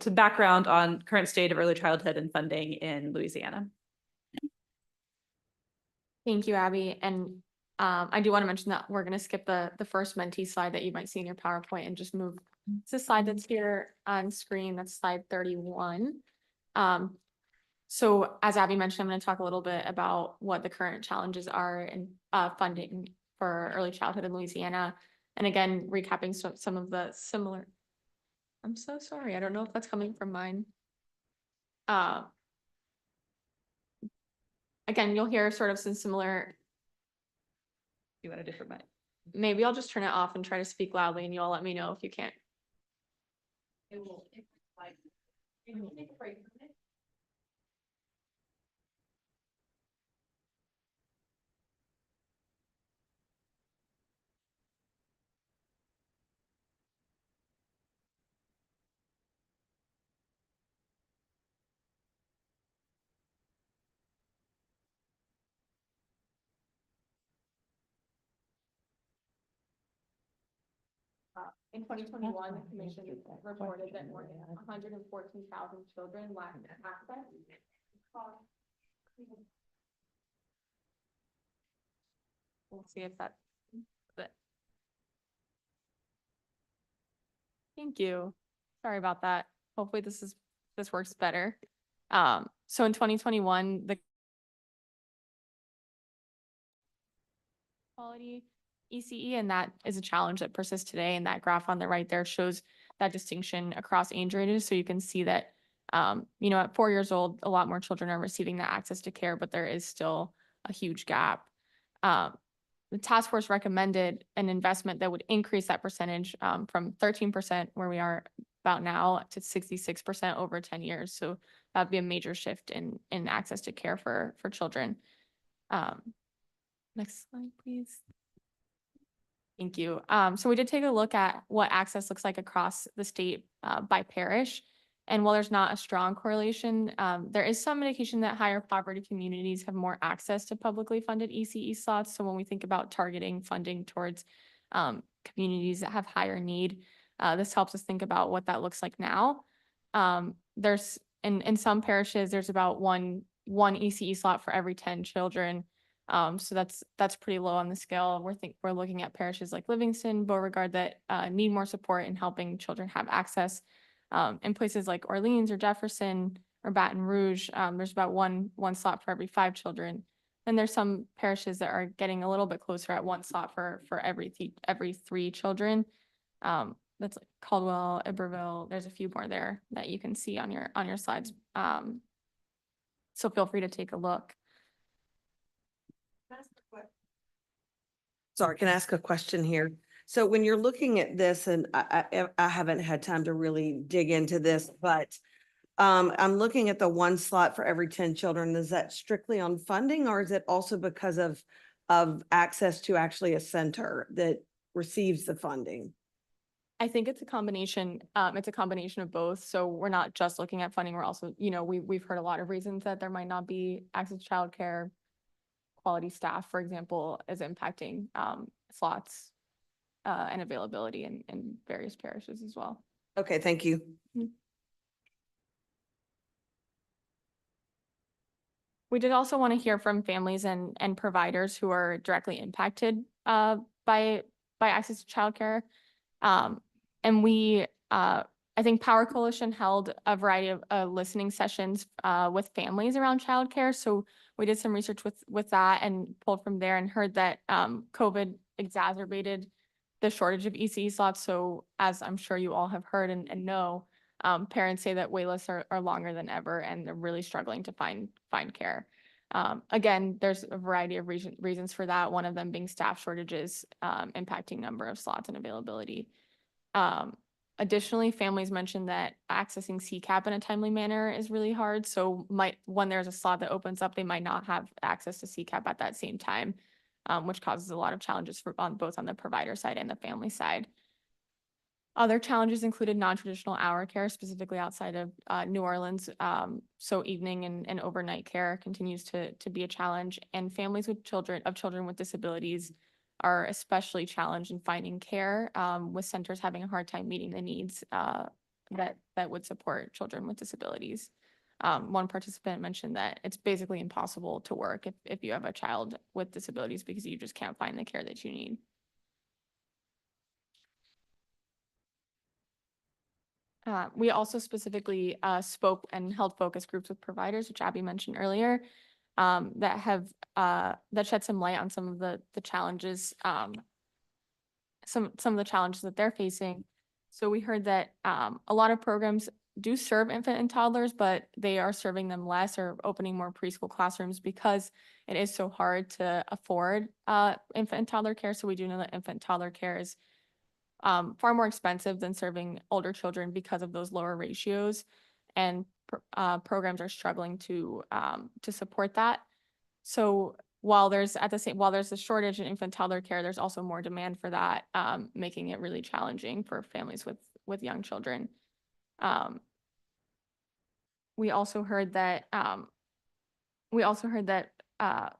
to background on current state of early childhood and funding in Louisiana. Thank you, Abby. And I do want to mention that we're going to skip the first Mentee slide that you might see in your PowerPoint and just move to the slide that's here on screen. That's slide 31. So as Abby mentioned, I'm going to talk a little bit about what the current challenges are in funding for early childhood in Louisiana. And again, recapping some of the similar. I'm so sorry. I don't know if that's coming from mine. Again, you'll hear sort of some similar. You want a different mic? Maybe I'll just turn it off and try to speak loudly and you all let me know if you can't. It will take a break from it. In 2021, the commission reported that more than 114,000 children lacked access. We'll see if that's it. Thank you. Sorry about that. Hopefully this works better. So in 2021, the quality ECE, and that is a challenge that persists today. And that graph on the right there shows that distinction across age ranges. So you can see that, at 4 years old, a lot more children are receiving that access to care, but there is still a huge gap. The task force recommended an investment that would increase that percentage from 13% where we are about now to 66% over 10 years. So that'd be a major shift in access to care for children. Next slide, please. Thank you. So we did take a look at what access looks like across the state by parish. And while there's not a strong correlation, there is some indication that higher poverty communities have more access to publicly funded ECE slots. So when we think about targeting funding towards communities that have higher need, this helps us think about what that looks like now. There's in some parishes, there's about one ECE slot for every 10 children. So that's pretty low on the scale. We're looking at parishes like Livingston, Beauregard that need more support in helping children have access. In places like Orleans or Jefferson or Baton Rouge, there's about one slot for every 5 children. And there's some parishes that are getting a little bit closer at 1 slot for every 3 children. That's like Caldwell, Iberville. There's a few more there that you can see on your slides. So feel free to take a look. Sorry, can I ask a question here? So when you're looking at this, and I haven't had time to really dig into this, but I'm looking at the 1 slot for every 10 children. Is that strictly on funding, or is it also because of access to actually a center that receives the funding? I think it's a combination. It's a combination of both. So we're not just looking at funding. We're also, we've heard a lot of reasons that there might not be access to childcare. Quality staff, for example, is impacting slots and availability in various parishes as well. Okay, thank you. We did also want to hear from families and providers who are directly impacted by access to childcare. And we, I think Power Coalition held a variety of listening sessions with families around childcare. So we did some research with that and pulled from there and heard that COVID exacerbated the shortage of ECE slots. So as I'm sure you all have heard and know, parents say that waitlists are longer than ever and they're really struggling to find care. Again, there's a variety of reasons for that. One of them being staff shortages, impacting number of slots and availability. Additionally, families mentioned that accessing CCAP in a timely manner is really hard. So when there's a slot that opens up, they might not have access to CCAP at that same time, which causes a lot of challenges both on the provider side and the family side. Other challenges included non-traditional hour care, specifically outside of New Orleans. So evening and overnight care continues to be a challenge, and families with children with disabilities are especially challenged in finding care, with centers having a hard time meeting the needs that would support children with disabilities. One participant mentioned that it's basically impossible to work if you have a child with disabilities because you just can't find the care that you need. We also specifically spoke and held focus groups with providers, which Abby mentioned earlier, that shed some light on some of the challenges, some of the challenges that they're facing. So we heard that a lot of programs do serve infant and toddlers, but they are serving them less or opening more preschool classrooms because it is so hard to afford infant and toddler care. So we do know that infant and toddler care is far more expensive than serving older children because of those lower ratios, and programs are struggling to support that. So while there's a shortage in infant toddler care, there's also more demand for that, making it really challenging for families with young children. We also heard that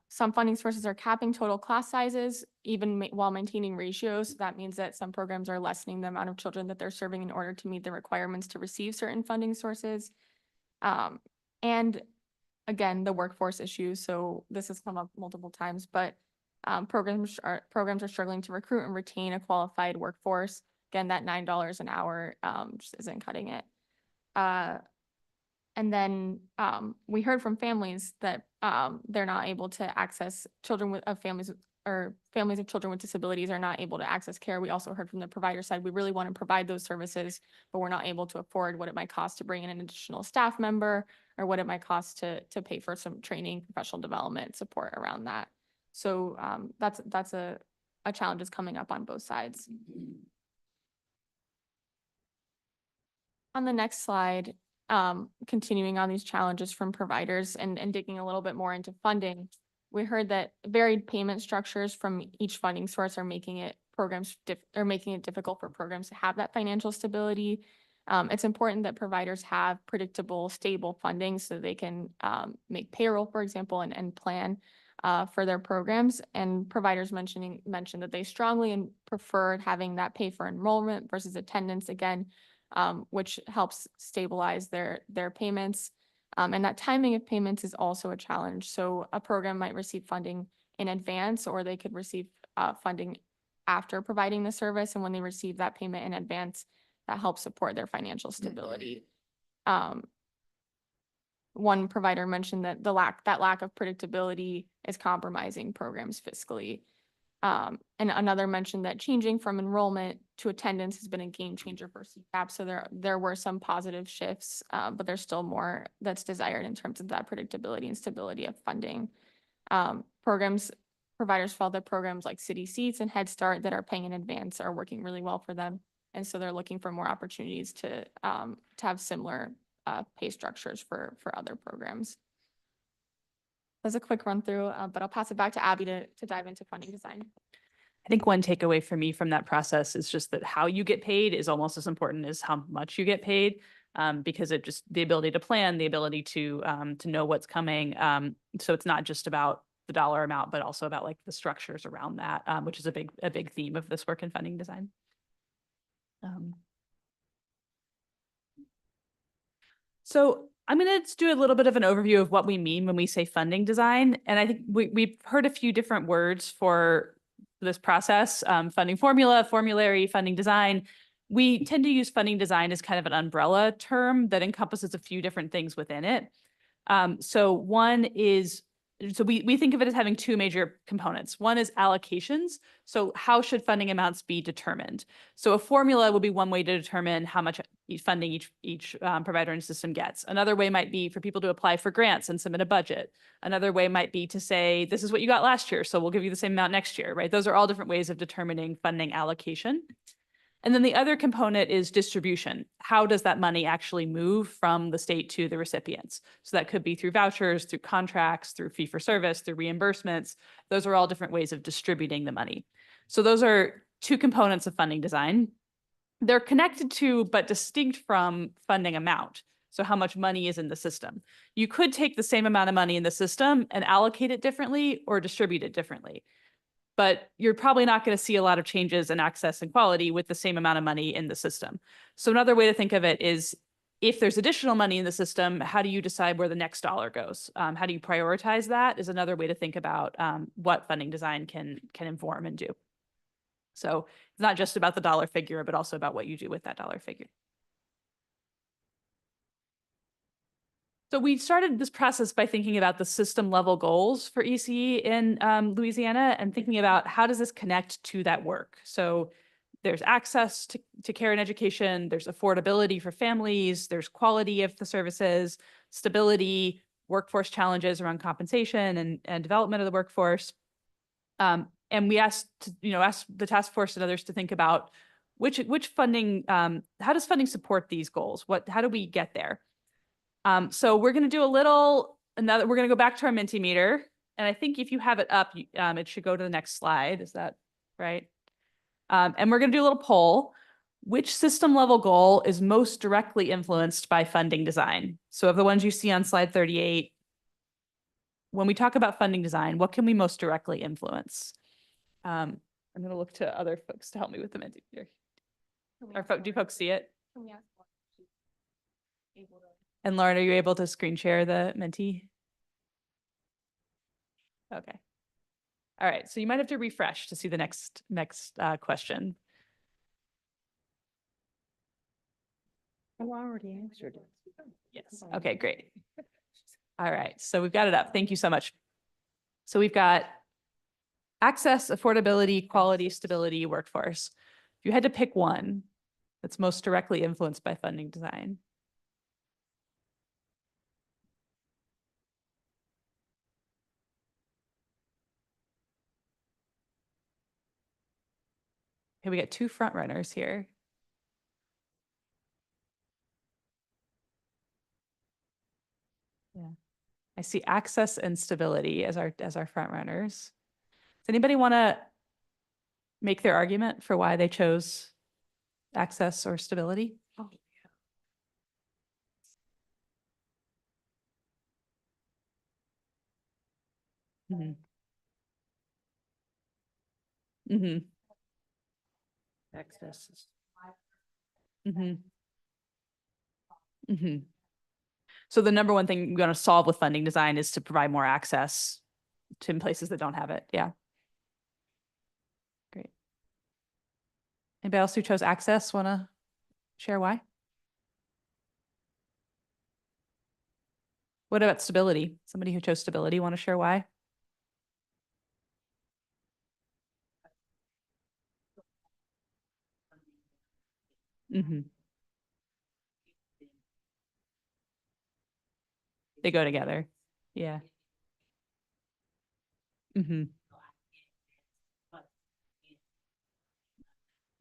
some funding sources are capping total class sizes, even while maintaining ratios. That means that some programs are lessening the amount of children that they're serving in order to meet the requirements to receive certain funding sources. And again, the workforce issues. So this has come up multiple times, but programs are struggling to recruit and retain a qualified workforce. Again, that $9 an hour just isn't cutting it. And then we heard from families that they're not able to access families of children with disabilities are not able to access care. We also heard from the provider side, we really want to provide those services, but we're not able to afford what it might cost to bring in an additional staff member or what it might cost to pay for some training, professional development support around that. So that's a challenge that's coming up on both sides. On the next slide, continuing on these challenges from providers and digging a little bit more into funding, we heard that varied payment structures from each funding source are making it difficult for programs to have that financial stability. It's important that providers have predictable, stable funding so they can make payroll, for example, and plan for their programs. And providers mentioned that they strongly preferred having that pay for enrollment versus attendance, again, which helps stabilize their payments. And that timing of payments is also a challenge. So a program might receive funding in advance, or they could receive funding after providing the service. And when they receive that payment in advance, that helps support their financial stability. One provider mentioned that that lack of predictability is compromising programs fiscally. And another mentioned that changing from enrollment to attendance has been a game changer for CCAP. So there were some positive shifts, but there's still more that's desired in terms of that predictability and stability of funding. Providers felt that programs like City Seats and Head Start that are paying in advance are working really well for them. And so they're looking for more opportunities to have similar pay structures for other programs. That's a quick run through, but I'll pass it back to Abby to dive into funding design. I think one takeaway for me from that process is just that how you get paid is almost as important as how much you get paid, because it just the ability to plan, the ability to know what's coming. So it's not just about the dollar amount, but also about like the structures around that, which is a big theme of this work in funding design. So I'm going to do a little bit of an overview of what we mean when we say funding design. And I think we've heard a few different words for this process, funding formula, formulary, funding design. We tend to use funding design as kind of an umbrella term that encompasses a few different things within it. So one is so we think of it as having two major components. One is allocations. So how should funding amounts be determined? So a formula would be one way to determine how much funding each provider and system gets. Another way might be for people to apply for grants and submit a budget. Another way might be to say, this is what you got last year, so we'll give you the same amount next year, right? Those are all different ways of determining funding allocation. And then the other component is distribution. How does that money actually move from the state to the recipients? So that could be through vouchers, through contracts, through fee for service, through reimbursements. Those are all different ways of distributing the money. So those are two components of funding design. They're connected to, but distinct from funding amount. So how much money is in the system. You could take the same amount of money in the system and allocate it differently or distribute it differently. But you're probably not going to see a lot of changes in access and quality with the same amount of money in the system. So another way to think of it is, if there's additional money in the system, how do you decide where the next dollar goes? How do you prioritize that is another way to think about what funding design can inform and do. So it's not just about the dollar figure, but also about what you do with that dollar figure. So we started this process by thinking about the system level goals for ECE in Louisiana and thinking about how does this connect to that work. So there's access to care and education, there's affordability for families, there's quality of the services, stability, workforce challenges around compensation and development of the workforce. And we asked the task force and others to think about which funding, how does funding support these goals? How do we get there? So we're going to do we're going to go back to our Mentimeter. And I think if you have it up, it should go to the next slide. Is that right? And we're going to do a little poll. Which system level goal is most directly influenced by funding design? So of the ones you see on slide 38, when we talk about funding design, what can we most directly influence? I'm going to look to other folks to help me with the Mentimeter. Do folks see it? And Lauren, are you able to screen share the Menti? Okay. All right, so you might have to refresh to see the next question. Oh, I already answered it. Yes, okay, great. All right, so we've got it up. Thank you so much. So we've got access, affordability, quality, stability, workforce. If you had to pick one that's most directly influenced by funding design. Okay, we got two front runners here. Yeah, I see access and stability as our front runners. Does anybody want to make their argument for why they chose access or stability? Oh, yeah. Mm-hmm. Mm-hmm. Access is. Mm-hmm. Mm-hmm. So the number one thing we're going to solve with funding design is to provide more access to places that don't have it. Yeah. Great. Anybody else who chose access want to share why? What about stability? Somebody who chose stability want to share why? Mm-hmm. They go together. Yeah. Mm-hmm.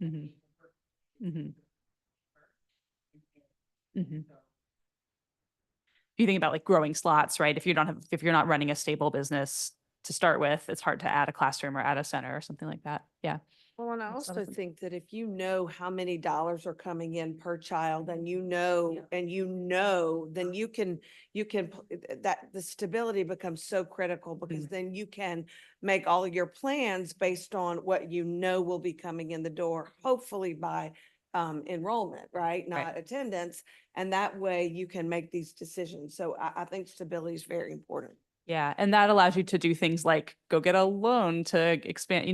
Mm-hmm. Mm-hmm. Mm-hmm. If you think about like growing slots, right? If you're not running a stable business to start with, it's hard to add a classroom or add a center or something like that. Yeah. Well, and I That's also awesome. think that if you know how many dollars are coming in per child and then you can, that the stability becomes so critical because then you can make all of your plans based on what you know will be coming in the door, hopefully by enrollment, right? Not attendance. And that way you can make these decisions. So I think stability is very important. Yeah, and that allows you to do things like go get a loan to expand,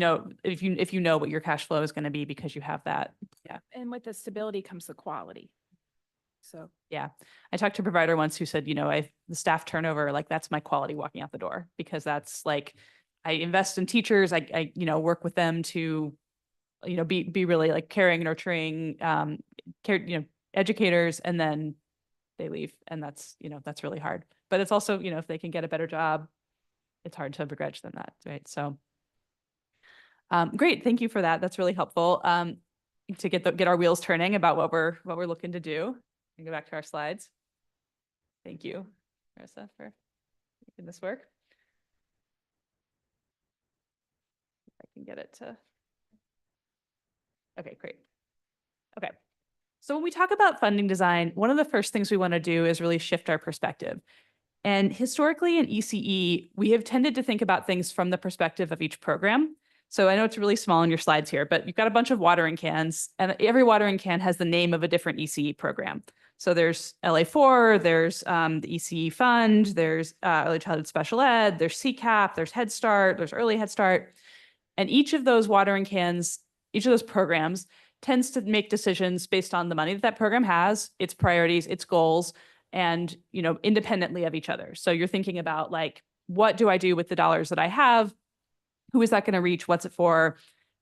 if you know what your cash flow is going to be because you have that. Yeah. And with the stability comes the quality. So, yeah, I talked to a provider once who said, the staff turnover, like that's my quality walking out the door, because that's like, I invest in teachers, I work with them to, be really like caring, nurturing, educators, and then they leave. And that's really hard. But it's also, if they can get a better job, it's hard to begrudge them that, right? So, great, thank you for that. That's really helpful. To get our wheels turning about what we're looking to do. And go back to our slides. Thank you, Marissa, for making this work. If I can get it to. Okay, great. Okay. So when we talk about funding design, one of the first things we want to do is really shift our perspective. And historically in ECE, we have tended to think about things from the perspective of each program. So I know it's really small on your slides here, but you've got a bunch of watering cans, and every watering can has the name of a different ECE program. So there's LA4, there's the ECE Fund, there's Early Childhood Special Ed, there's CCAP, there's Head Start, there's Early Head Start. And each of those watering cans, each of those programs tends to make decisions based on the money that program has, its priorities, its goals, and independently of each other. So you're thinking about like, what do I do with the dollars that I have? Who is that going to reach? What's it for?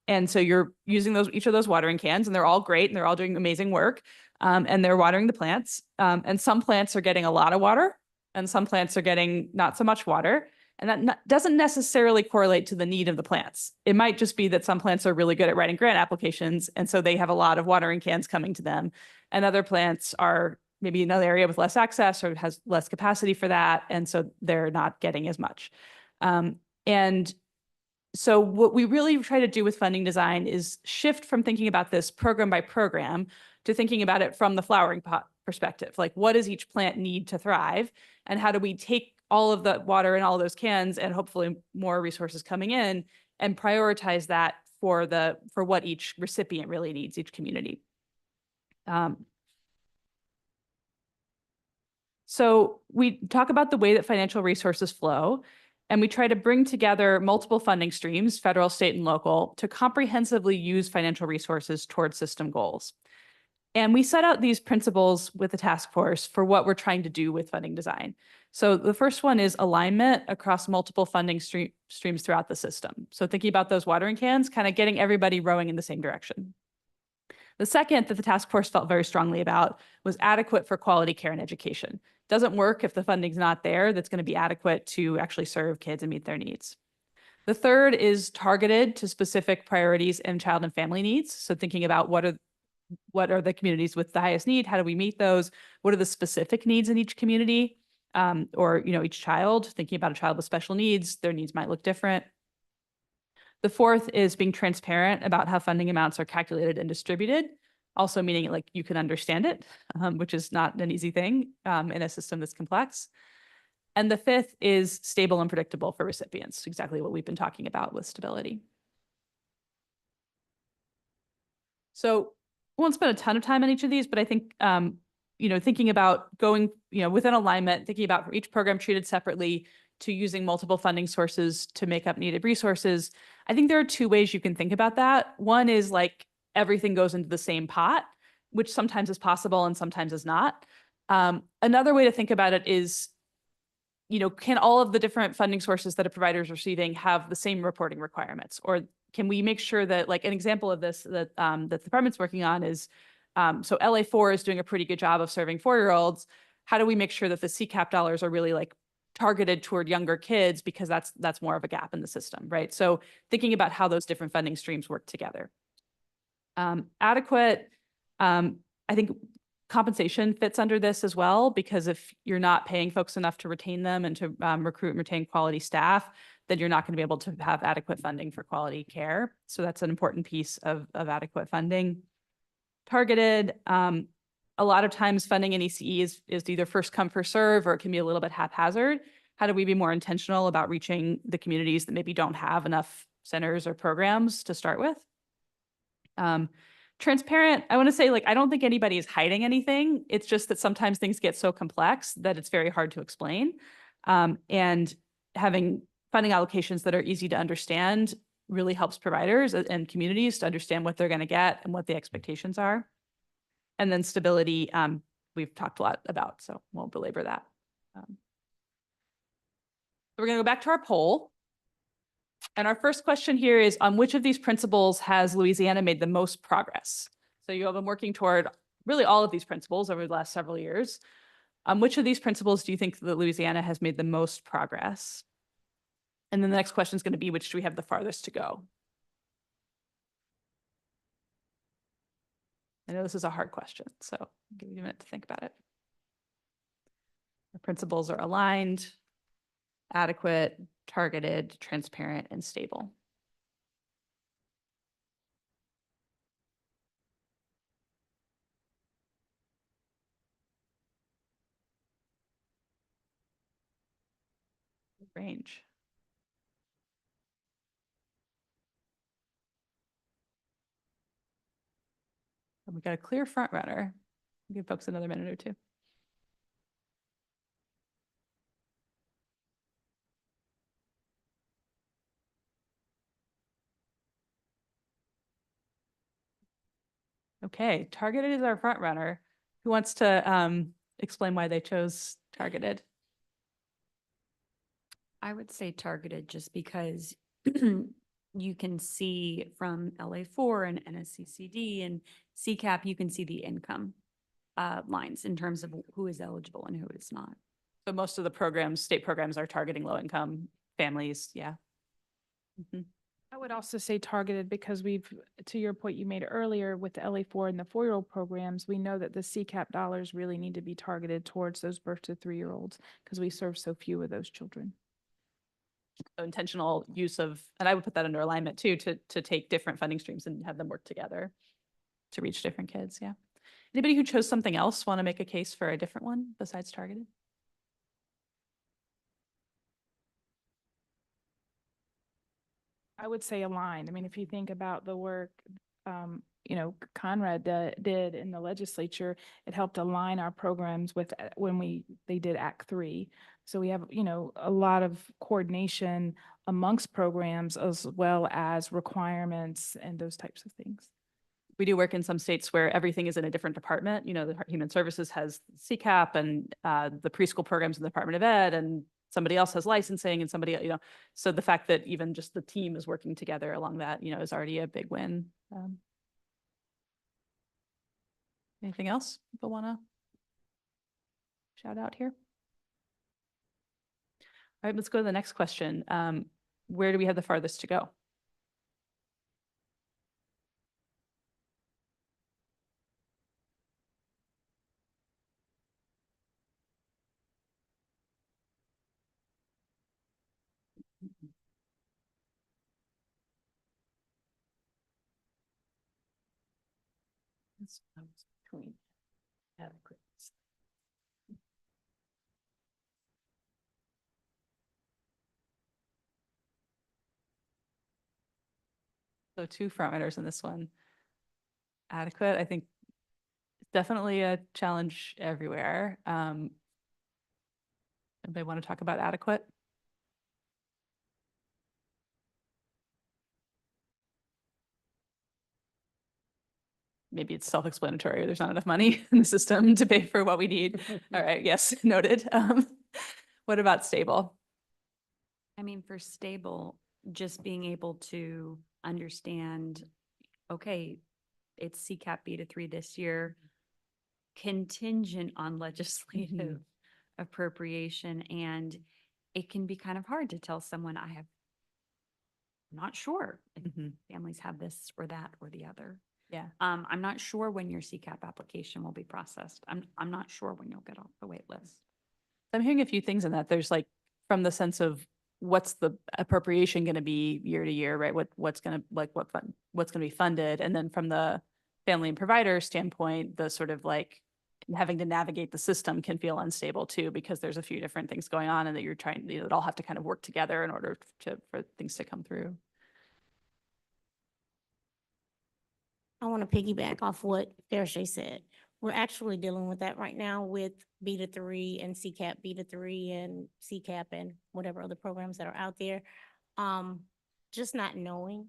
And so you're using each of those watering cans, and they're all great and they're all doing amazing work. And they're watering the plants. And some plants are getting a lot of water, and some plants are getting not so much water. And that doesn't necessarily correlate to the need of the plants. It might just be that some plants are really good at writing grant applications, and so they have a lot of watering cans coming to them. And other plants are maybe another area with less access or has less capacity for that, and so they're not getting as much. And so what we really try to do with funding design is shift from thinking about this program by program to thinking about it from the flowering pot perspective. Like, what does each plant need to thrive? And how do we take all of the water in all of those cans, and hopefully more resources coming in, and prioritize that for what each recipient really needs, each community. So we talk about the way that financial resources flow, and we try to bring together multiple funding streams, federal, state, and local, to comprehensively use financial resources towards system goals. And we set out these principles with the task force for what we're trying to do with funding design. So the first one is alignment across multiple funding streams throughout the system. So thinking about those watering cans, kind of getting everybody rowing in the same direction. The second that the task force felt very strongly about was adequate for quality care and education. Doesn't work if the funding's not there that's going to be adequate to actually serve kids and meet their needs. The third is targeted to specific priorities and child and family needs. So thinking about what are the communities with the highest need? How do we meet those? What are the specific needs in each community? Or each child, thinking about a child with special needs, their needs might look different. The fourth is being transparent about how funding amounts are calculated and distributed, also meaning like you can understand it, which is not an easy thing in a system that's complex. And the fifth is stable and predictable for recipients, exactly what we've been talking about with stability. So I won't spend a ton of time on each of these, but I think, thinking about going, within alignment, thinking about for each program treated separately to using multiple funding sources to make up needed resources. I think there are two ways you can think about that. One is like everything goes into the same pot, which sometimes is possible and sometimes is not. Another way to think about it is, can all of the different funding sources that a provider is receiving have the same reporting requirements? Or can we make sure that, like an example of this that the department's working on is, so LA4 is doing a pretty good job of serving 4-year-olds. How do we make sure that the CCAP dollars are really like targeted toward younger kids, because that's more of a gap in the system, right? So thinking about how those different funding streams work together. Adequate, I think compensation fits under this as well, because if you're not paying folks enough to retain them and to recruit and retain quality staff, then you're not going to be able to have adequate funding for quality care. So that's an important piece of adequate funding. Targeted, a lot of times funding in ECE is either first come, first serve, or it can be a little bit haphazard. How do we be more intentional about reaching the communities that maybe don't have enough centers or programs to start with? Transparent, I want to say, like, I don't think anybody is hiding anything. It's just that sometimes things get so complex that it's very hard to explain. And having funding allocations that are easy to understand really helps providers and communities to understand what they're going to get and what the expectations are. And then stability, we've talked a lot about, so won't belabor that. We're going to go back to our poll. And our first question here is, on which of these principles has Louisiana made the most progress? So you have been working toward really all of these principles over the last several years. Which of these principles do you think that Louisiana has made the most progress? And then the next question is going to be, which do we have the farthest to go? I know this is a hard question, so I'll give you a minute to think about it. The principles are aligned, adequate, targeted, transparent, and stable. Range. And we've got a clear front runner. Give folks another minute or two. Okay, targeted is our front runner. Who wants to explain why they chose targeted? I would say targeted just because you can see from LA4 and NSCCD and CCAP, you can see the income lines in terms of who is eligible and who is not. So most of the programs, state programs, are targeting low income families. Yeah. Mhm. I would also say targeted because to your point you made earlier with the LA4 and the 4-year-old programs, we know that the CCAP dollars really need to be targeted towards those birth to 3-year-olds because we serve so few of those children. So intentional use of, and I would put that under alignment too, to take different funding streams and have them work together to reach different kids. Yeah. Anybody who chose something else want to make a case for a different one besides targeted? I would say aligned. I mean, if you think about the work, Conrad did in the legislature, it helped align our programs with when they did Act 3. So we have, a lot of coordination amongst programs as well as requirements and those types of things. We do work in some states where everything is in a different department. The Human Services has CCAP and the preschool programs in the Department of Ed, and somebody else has licensing and somebody, so the fact that even just the team is working together along that, is already a big win. Anything else people want to shout out here? All right, let's go to the next question. Where do we have the farthest to go? Between adequate. So 2 front runners in this one. Adequate, I think, definitely a challenge everywhere. Anybody want to talk about adequate? Maybe it's self-explanatory. There's not enough money in the system to pay for what we need. All right, yes, noted. What about stable? I mean, for stable, just being able to understand, okay, it's CCAP Beta 3 this year, contingent on legislative appropriation. And it can be kind of hard to tell someone I'm not sure if families have this or that or the other. Yeah. I'm not sure when your CCAP application will be processed. I'm not sure when you'll get off the wait list. I'm hearing a few things in that. There's from the sense of what's the appropriation going to be year to year, right? What's going to be funded. And then from the family and provider standpoint, the sort of having to navigate the system can feel unstable too, because there's a few different things going on and that you're trying, that all have to kind of work together in order for things to come through. I want to piggyback off what Fairshea said. We're actually dealing with that right now with Beta 3 and CCAP Beta 3 and CCAP and whatever other programs that are out there. Just not knowing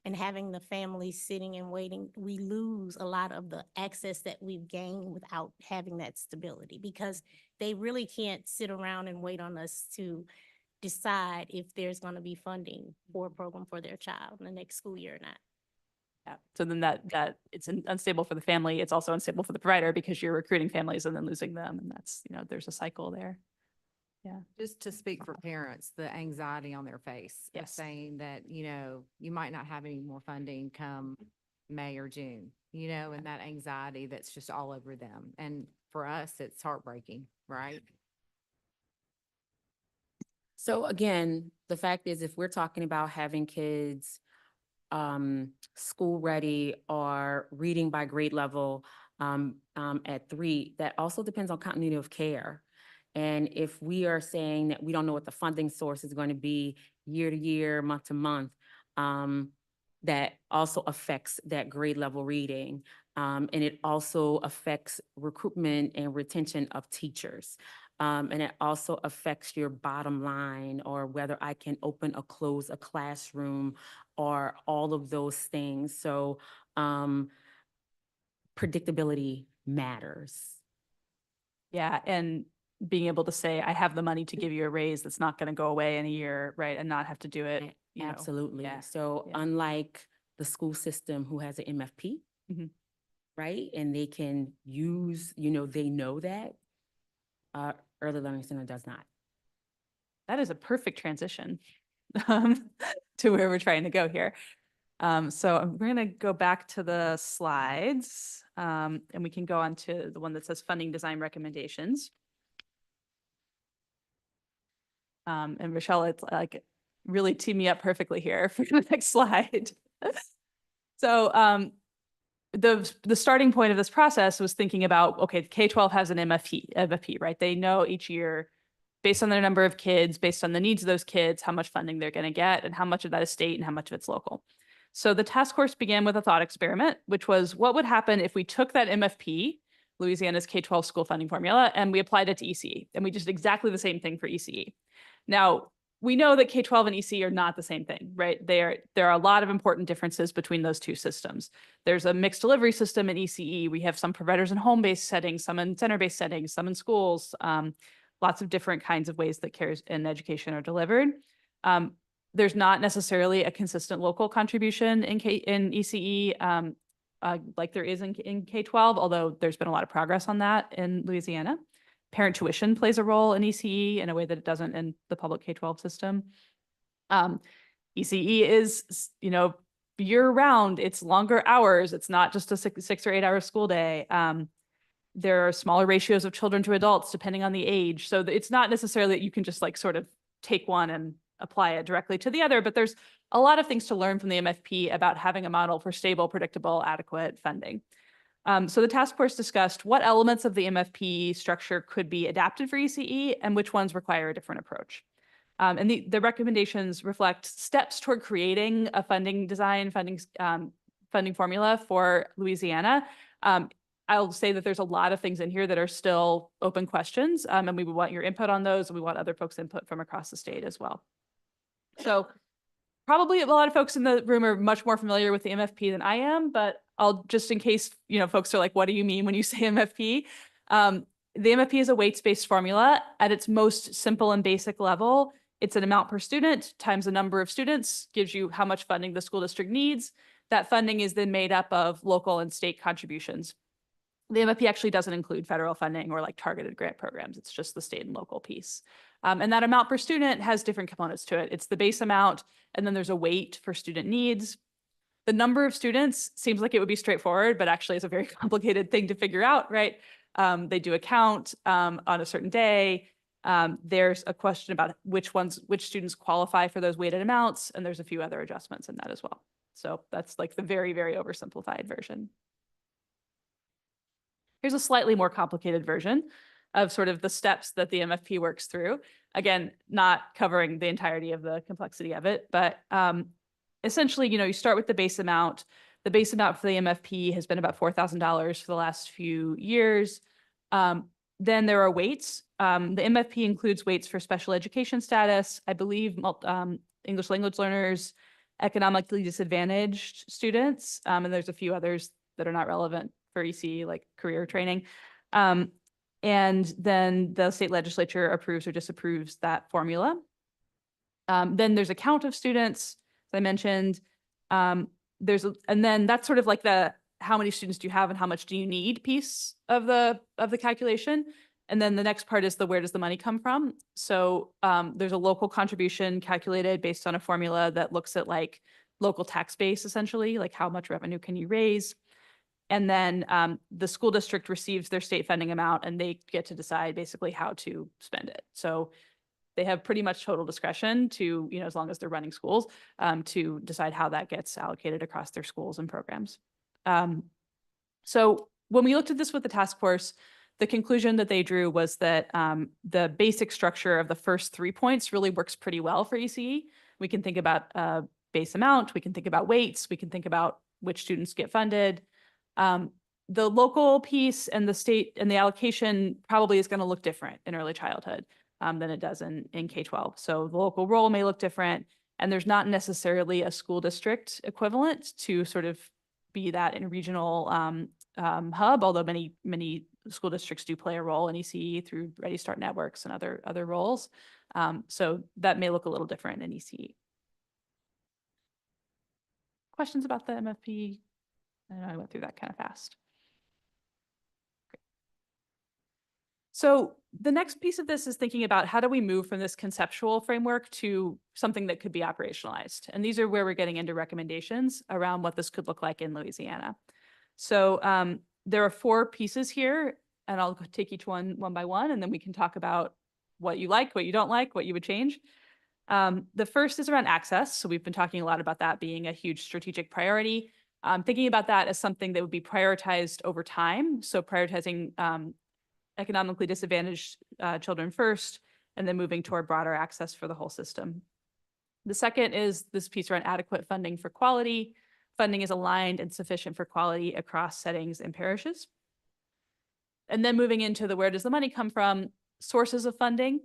and having the family sitting and waiting, we lose a lot of the access that we've gained without having that stability, because they really can't sit around and wait on us to decide if there's going to be funding for a program for their child in the next school year or not. Yeah. So then that it's unstable for the family. It's also unstable for the provider because you're recruiting families and then losing them. And that's, there's a cycle there. Yeah. Just to speak for parents, the anxiety on their face of Yes. saying that, you might not have any more funding come May or June, and that anxiety that's just all over them. And for us, it's heartbreaking, right? So again, the fact is, if we're talking about having kids school ready or reading by grade level at 3, that also depends on continuity of care. And if we are saying that we don't know what the funding source is going to be year to year, month to month, that also affects that grade level reading. And it also affects recruitment and retention of teachers. And it also affects your bottom line, or whether I can open or close a classroom, or all of those things. So predictability matters. Yeah. And being able to say, I have the money to give you a raise that's not going to go away in a year, right? And not have to do it. Absolutely. Yeah. So Yeah. unlike the school system who has an MFP, Mhm. right? And they can use, they know that, Early Learning Center does not. That is a perfect transition to where we're trying to go here. So we're going to go back to the slides, and we can go on to the one that says funding design recommendations. And Rochelle, it's like really tee me up perfectly here for the next slide. So the starting point of this process was thinking about, okay, K-12 has an MFP, right? They know each year, based on their number of kids, based on the needs of those kids, how much funding they're going to get, and how much of that is state and how much of it's local. So the task force began with a thought experiment, which was, what would happen if we took that MFP, Louisiana's K-12 school funding formula, and we applied it to ECE, and we did exactly the same thing for ECE. Now, we know that K-12 and ECE are not the same thing, right? There are a lot of important differences between those two systems. There's a mixed delivery system in ECE. We have some providers in home-based settings, some in center-based settings, some in schools, lots of different kinds of ways that care and education are delivered. There's not necessarily a consistent local contribution in ECE like there is in K-12, although there's been a lot of progress on that in Louisiana. Parent tuition plays a role in ECE in a way that it doesn't in the public K-12 system. ECE is, year round, it's longer hours. It's not just a 6 or 8 hour school day. There are smaller ratios of children to adults depending on the age. So it's not necessarily that you can just like sort of take one and apply it directly to the other, but there's a lot of things to learn from the MFP about having a model for stable, predictable, adequate funding. So the task force discussed what elements of the MFP structure could be adapted for ECE and which ones require a different approach. And the recommendations reflect steps toward creating a funding formula for Louisiana. I'll say that there's a lot of things in here that are still open questions, and we would want your input on those, and we want other folks' input from across the state as well. So probably a lot of folks in the room are much more familiar with the MFP than I am, but I'll just in case, folks are like, what do you mean when you say MFP? The MFP is a weights-based formula. At its most simple and basic level, it's an amount per student times the number of students, gives you how much funding the school district needs. That funding is then made up of local and state contributions. The MFP actually doesn't include federal funding or like targeted grant programs. It's just the state and local piece. And that amount per student has different components to it. It's the base amount, and then there's a weight for student needs. The number of students seems like it would be straightforward, but actually is a very complicated thing to figure out, right? They do a count on a certain day. There's a question about which students qualify for those weighted amounts, and there's a few other adjustments in that as well. So that's like the very, very oversimplified version. Here's a slightly more complicated version of sort of the steps that the MFP works through. Again, not covering the entirety of the complexity of it, but essentially, you start with the base amount. The base amount for the MFP has been about $4,000 for the last few years. Then there are weights. The MFP includes weights for special education status, I believe, English language learners, economically disadvantaged students. And there's a few others that are not relevant for ECE, like career training. And then the state legislature approves or disapproves that formula. Then there's a count of students, as I mentioned. And then that's sort of like the how many students do you have and how much do you need piece of the calculation. And then the next part is the where does the money come from? So there's a local contribution calculated based on a formula that looks at like local tax base, essentially, like how much revenue can you raise? And then the school district receives their state funding amount and they get to decide basically how to spend it. So they have pretty much total discretion to, as long as they're running schools, to decide how that gets allocated across their schools and programs. So when we looked at this with the task force, the conclusion that they drew was that the basic structure of the first 3 points really works pretty well for ECE. We can think about base amount, we can think about weights, we can think about which students get funded. The local piece and the state and the allocation probably is going to look different in early childhood than it does in K-12. So the local role may look different, and there's not necessarily a school district equivalent to sort of be that in a regional hub, although many school districts do play a role in ECE through Ready Start networks and other roles. So that may look a little different in ECE. Questions about the MFP? I know I went through that kind of fast. Great. So the next piece of this is thinking about how do we move from this conceptual framework to something that could be operationalized. And these are where we're getting into recommendations around what this could look like in Louisiana. So there are 4 pieces here, and I'll take each one by one, and then we can talk about what you like, what you don't like, what you would change. The first is around access. So we've been talking a lot about that being a huge strategic priority. Thinking about that as something that would be prioritized over time. So prioritizing economically disadvantaged children first, and then moving toward broader access for the whole system. The second is this piece around adequate funding for quality. Funding is aligned and sufficient for quality across settings and parishes. And then moving into the where does the money come from, sources of funding,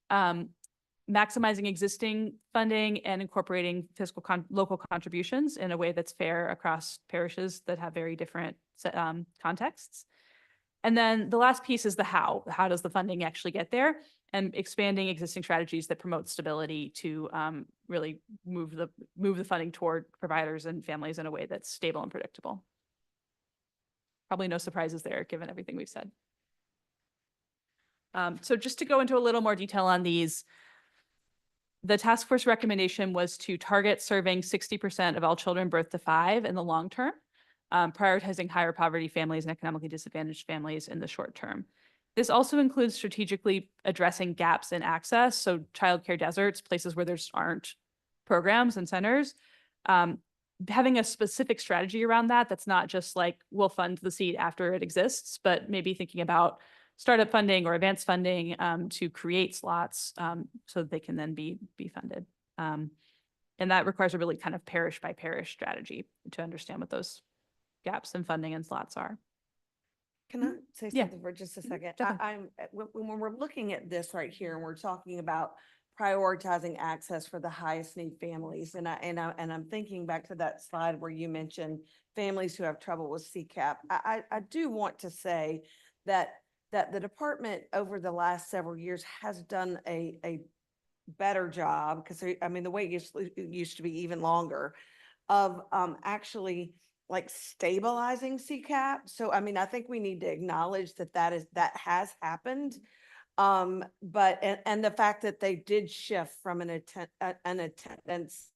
maximizing existing funding and incorporating fiscal local contributions in a way that's fair across parishes that have very different contexts. And then the last piece is the how. How does the funding actually get there? And expanding existing strategies that promote stability to really move the funding toward providers and families in a way that's stable and predictable. Probably no surprises there, given everything we've said. So just to go into a little more detail on these, the task force recommendation was to target serving 60% of all children birth to 5 in the long term, prioritizing higher poverty families and economically disadvantaged families in the short term. This also includes strategically addressing gaps in access, so childcare deserts, places where there aren't programs and centers. Having a specific strategy around that, that's not just like we'll fund the seat after it exists, but maybe thinking about startup funding or advanced funding to create slots so that they can then be funded. And that requires a really kind of parish by parish strategy to understand what those gaps in funding and slots are. Can I say Yeah. something for just a second? Definitely. When we're looking at this right here and we're talking about prioritizing access for the highest need families, and I'm thinking back to that slide where you mentioned families who have trouble with CCAP. I do want to say that the department over the last several years has done a better job, because I mean the wait used to be even longer, of actually like stabilizing CCAP. So I mean, I think we need to acknowledge that has happened. But the fact that they did shift from an attendance